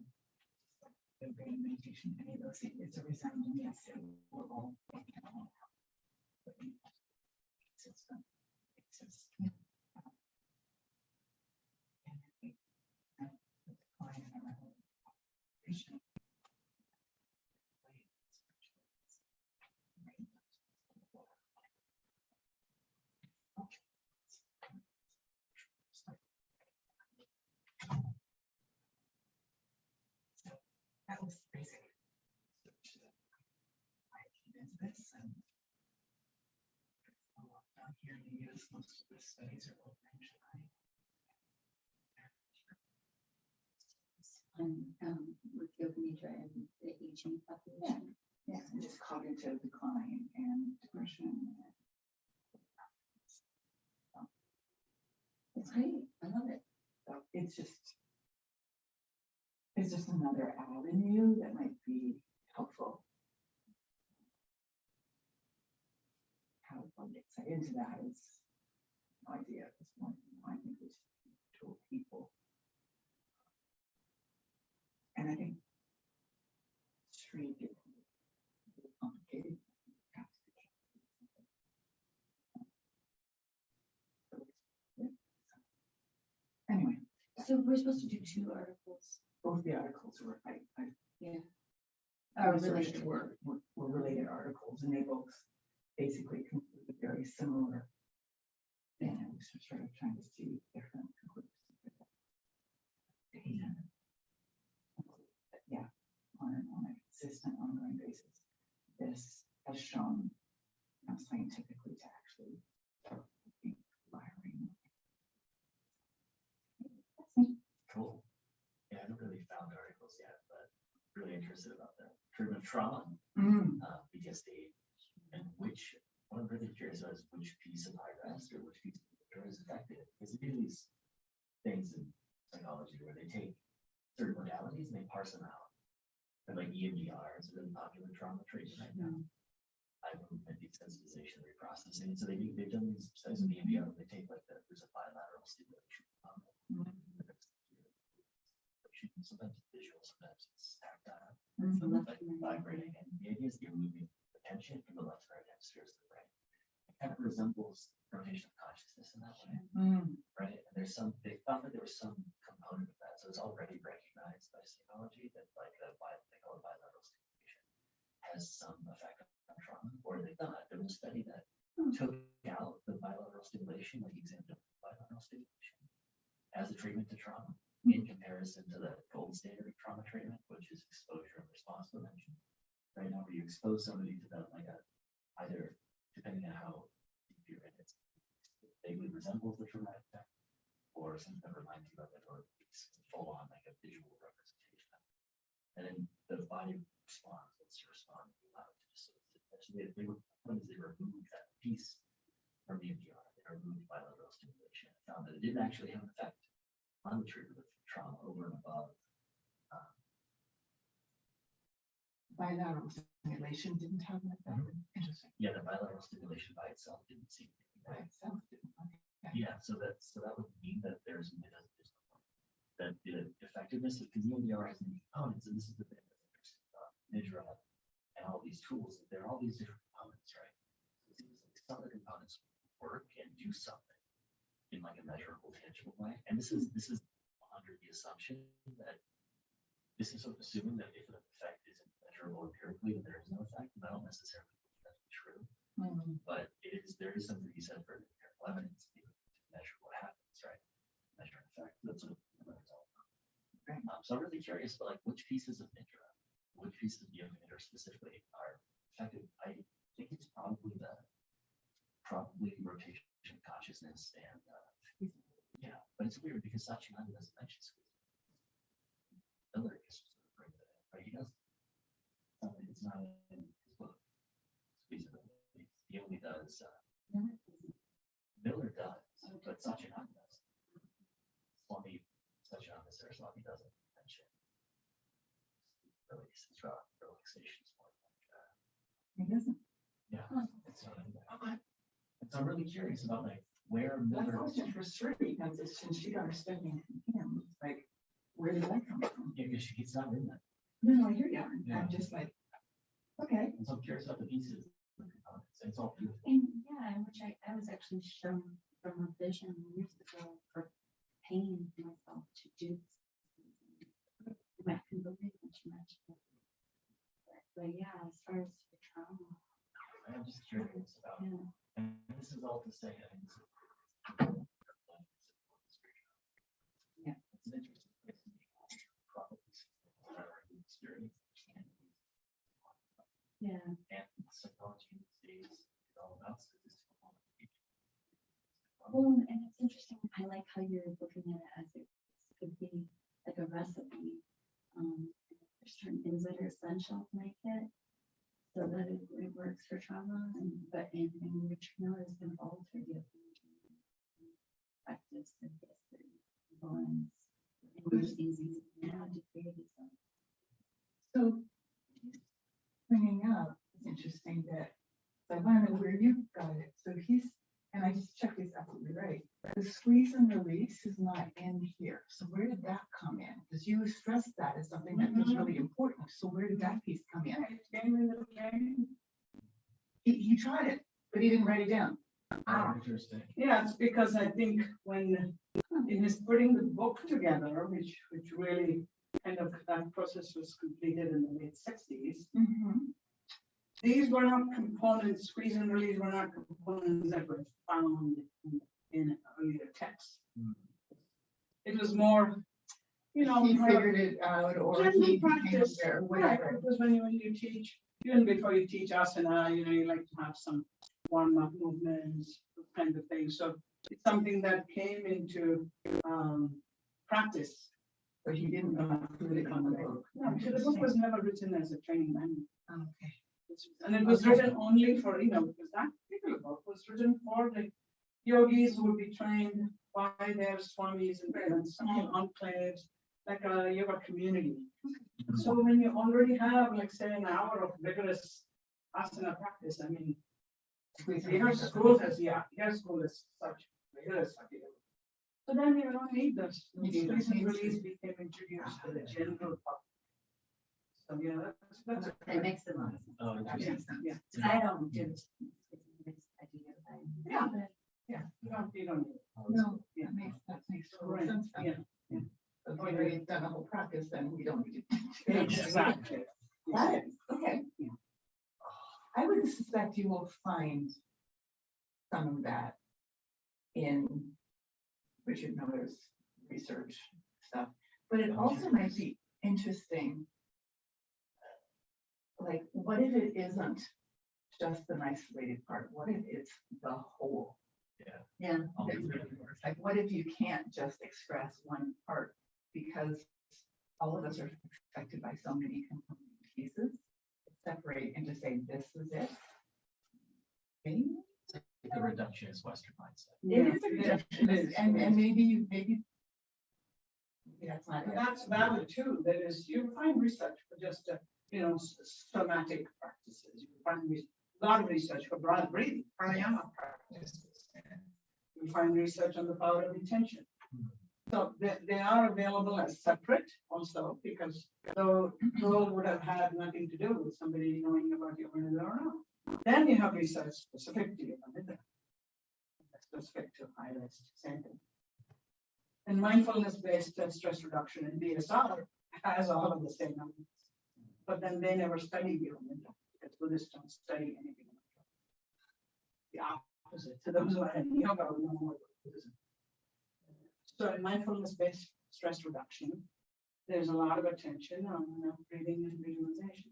the brain meditation, any of those things, it's a resounding yes. We're all working on it. System exists. And I think that the decline in our patient. That was basic. I came into this and down here in the US, most of the studies are open in July. With yoga nidra and the aging population. Yeah, and just cognitive decline and depression. It's great. I love it. So it's just another avenue that might be helpful. How one gets into that is no idea at this point. I think it's tool people. And I think street is complicated. Anyway. So we're supposed to do 2 articles. Both the articles were, Yeah. researched were related articles, and they both basically concluded very similar things. We're sort of trying to see different conclusions. Yeah, on a consistent, ongoing basis, this has shown scientifically to actually be firing. Cool. Yeah, I haven't really found articles yet, but really interested about the treatment of trauma, PTSD, and what I'm really curious about is which piece of high rest or which piece of the is affected. Because you do these things in psychology where they take certain modalities and they parse them out. And like EMDR is a really popular trauma treatment right now. Eye movement desensitization, reprocessing. So they've done these studies with EMDR where they take there's a bilateral stimulation. Sometimes it's visual, sometimes it's tactile, like vibrating. And the idea is you're moving the tension from the left to right hemispheres of the brain. It kind of resembles rotation of consciousness in that way, right? And they found that there was some component of that. So it's already recognized by psychology that they call it bilateral stimulation has some effect on trauma. Or they thought there was a study that took out the bilateral stimulation, like examined bilateral stimulation as a treatment to trauma. In comparison to the gold standard of trauma treatment, which is exposure and response prevention. Right now, where you expose somebody to that, either depending on how deep you're in it, vaguely resembles the traumatic effect, or something that reminds you of it, or it's full on like a visual representation. And then the body responds, once you respond, you allow it to dissociate. They removed that piece from the MDR. They removed bilateral stimulation. I found that it didn't actually have an effect on the treatment of trauma over and above. Bilateral stimulation didn't have that. Interesting. Yeah, the bilateral stimulation by itself didn't seem to be By itself didn't. Okay. Yeah, so that would mean that there's that the effectiveness of, because EMDR has many components, and this is the thing that's interesting about Nidra and all these tools, that there are all these different components, right? So it seems like some of the components work and do something in like a measurable, tangible way. And this is under the assumption that this is sort of assuming that if an effect isn't measurable empirically, then there is no effect. And I don't necessarily believe that's true. But there is something to be said for empirical evidence to measure what happens, right? Measure an effect. That's what it's all about. Right. So I'm really curious about like which pieces of Nidra, which pieces of yoga Nidra specifically are effective. I think it's probably rotation of consciousness and yeah, but it's weird because Satchidananda doesn't mention squeeze. Miller just sort of brings it in, right? He doesn't. It's not in his book. Squeeze it. He only does. Miller does, but Satchidananda doesn't. Swami Satchidananda Saraswati doesn't mention release. It's relaxation is more like He doesn't. yeah. It's not in there. Okay. And so I'm really curious about like where My Miller. question for Sri, because since she got her studying from him, like, where did that come from? Yeah, because it's not in that. No, I hear you. Yeah. I'm just like, okay. And so I'm curious about the pieces, the components, and it's all beautiful. And yeah, which I was actually shown from a vision years ago for paying myself to do this. I couldn't believe much. But yeah, as far as the trauma, I'm just curious about, yeah. and this is all to say, I mean, Yeah. it's an interesting place to be. Probably experience. Yeah. And psychology these days is all about statistical quantification. Well, and it's interesting. I like how you're looking at it as it could be like a recipe. There's certain things that are essential to make it so that it works for trauma, but anything which is going to alter the practice and balance. And it's easy now to create it. So bringing up, it's interesting that, so I want to know where you got it. So and I just checked this absolutely right. The squeeze and release is not in here. So where did that come in? Because you stressed that as something that was really important. So where did that piece come in? He tried it, but he didn't write it down. Interesting. Yeah, it's because I think when in his putting the book together, which really kind of that process was completed in the late 60s. These were not components, squeeze and release were not components that were found in earlier texts. It was more, He figured it out, or he practice or right, whatever. because when you teach, even before you teach asana, you like to have some warm-up movements, kind of thing. So it's something that came into practice. But he didn't include it on the book. No, because the book was never written as a training manual. Okay. And it was written only for, because that particular book was written for the yogis who would be trained by their swamis and some enclaves, like a yoga community. So when you already have, like, say, an hour of rigorous asana practice, I mean, your school has such rigorous. So then you don't need this. Squeeze and release became introduced to the general public. So yeah, that's It makes a lot of sense. Oh, That interesting. makes sense. yeah. I don't do this. Yeah. Yeah, you don't need it. No, Yeah. that makes total Right, sense. yeah, yeah. If we've already done a whole practice, then we don't need to. Exactly. Got it, okay. I would suspect you will find some of that in Richard Miller's research stuff, but it also might be interesting. Like, what if it isn't just an isolated part? What if it's the whole? Yeah. Like, what if you can't just express one part because all of us are affected by so many component pieces? Separate and just say, this is it. Maybe It's like the reductionist Western mindset. it is a reductionist, and maybe that's not it. That's valid too. That is, you find research for just, somatic practices. You find a lot of research for broad breathing, pranayama practices. You find research on the power of intention. So they are available as separate also, because those would have had nothing to do with somebody knowing about your vanilla or not. Then you have research specific to your vanilla, specific to high risk, same thing. And mindfulness-based stress reduction in DSR has all of the same elements. But then they never study your vanilla, because Buddhists don't study anything. The opposite. So those who are in yoga will know more about Buddhism. So in mindfulness-based stress reduction, there's a lot of attention on breathing and visualization,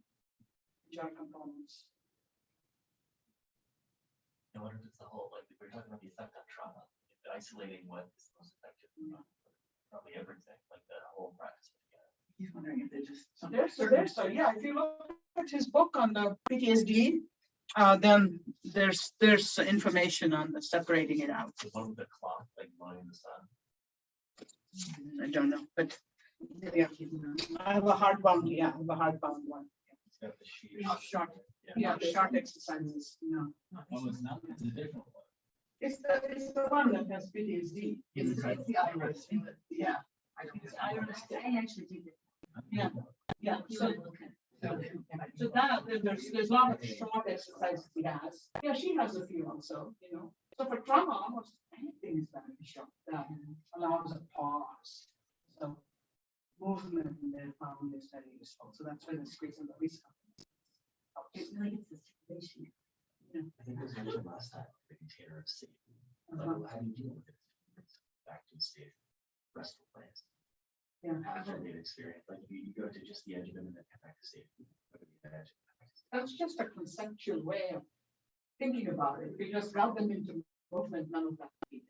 which are components. I wonder if it's the whole, like, we're talking about the effect on trauma, isolating what is most effective, probably everything, like the whole practice. He's wondering if they're just. So yeah, if you look at his book on the PTSD, then there's information on the separating it out. The one with the clock, like blowing in the sun. I don't know, but yeah, I have a hardbound, one. It's got the sheet. Short, short exercises, Oh, it's not, it's a different one. It's the one that has PTSD. It's the iris. Yeah. I actually do that. Yeah. So that there's a lot of short exercises he has. Yeah, she has a few also, So for trauma, almost anything is beneficial that allows a pause. So movement in their found is very useful. So that's where the squeeze and release comes. It's like it's a situation. I think this was the last time, the container of safety. Like, how do you deal with it? It's back to a safe, restful place. Yeah. After they've experienced, like you go to just the edge of it and then come back to safety. That's just a conceptual way of thinking about it. If you just got them into movement, none of that needed.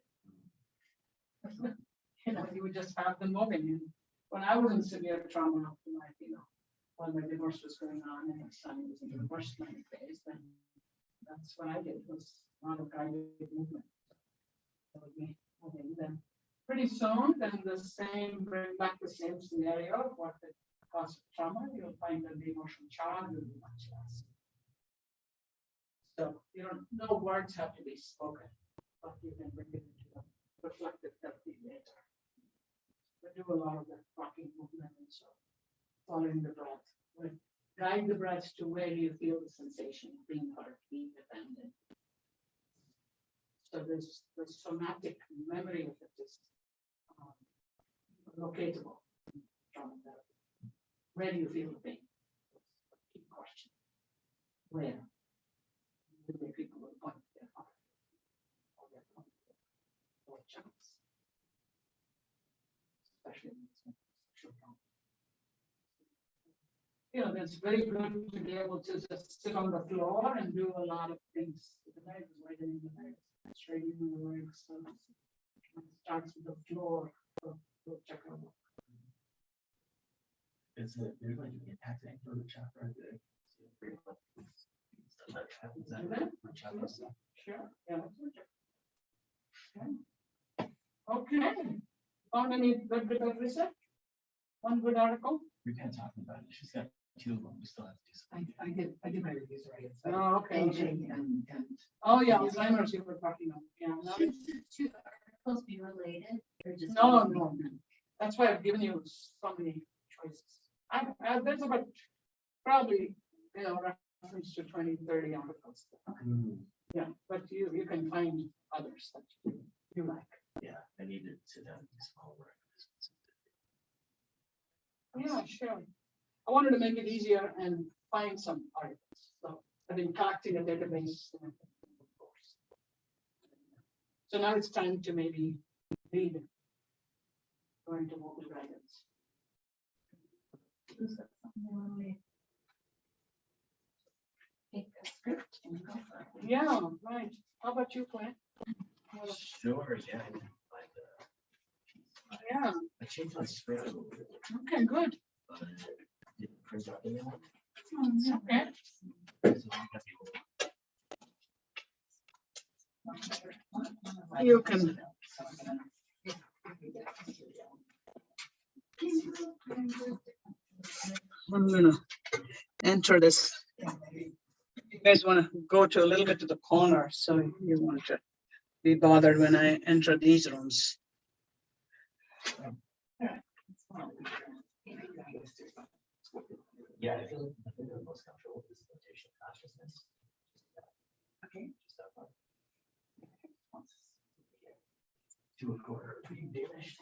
You would just have them moving. And when I was in severe trauma after my, while my divorce was going on and my son was in the worst manic phase, then that's what I did, was a lot of guided movement. That would be moving. Then pretty soon, then bring back the same scenario of what the cause of trauma, you'll find that the emotional charge will be much less. So no words have to be spoken, but you can bring it into the reflective therapy later. We do a lot of that rocking movement and so following the breath. We guide the breath to where you feel the sensation of being hurt, being abandoned. So there's the somatic memory of it is locatable in trauma therapy. Where do you feel the pain? Key question. Where? Many people will point to their heart or their point or chance. Especially in sexual trauma. It's very good to be able to just sit on the floor and do a lot of things with the legs, widening the legs, straightening the legs. So it starts with the floor of the chakra. There's like an impacting for the chakra. Sure. Yeah. Okay. Found any good bit of research? One good article? We're kind of talking about it. She's got two of them. We still have to do something. I did my reviews already. It's Oh, okay. aging and. Oh, yeah, Alzheimer's you were talking about. Yeah. Should the two articles be related or just? No. That's why I've given you so many choices. There's about probably, reference to 20, 30 articles. Yeah, but you can find others that you like. Yeah, I need to sit down and do some homework. Yeah, sure. I wanted to make it easier and find some articles. So I've been collecting a database. So now it's time to maybe read. Going to vocal guidance. Take a script and go for it. Yeah, right. How about you, Clint? Sure, yeah. Yeah. I changed my spread a little bit. Okay, good. But didn't print out any of it. Okay. So I'm happy. You can. I'm gonna enter this. You guys want to go to a little bit to the corner, so you want to be bothered when I enter these rooms. Yeah, I feel the most comfortable with this notation of consciousness. Okay. Just that part. To a quarter, to be diminished.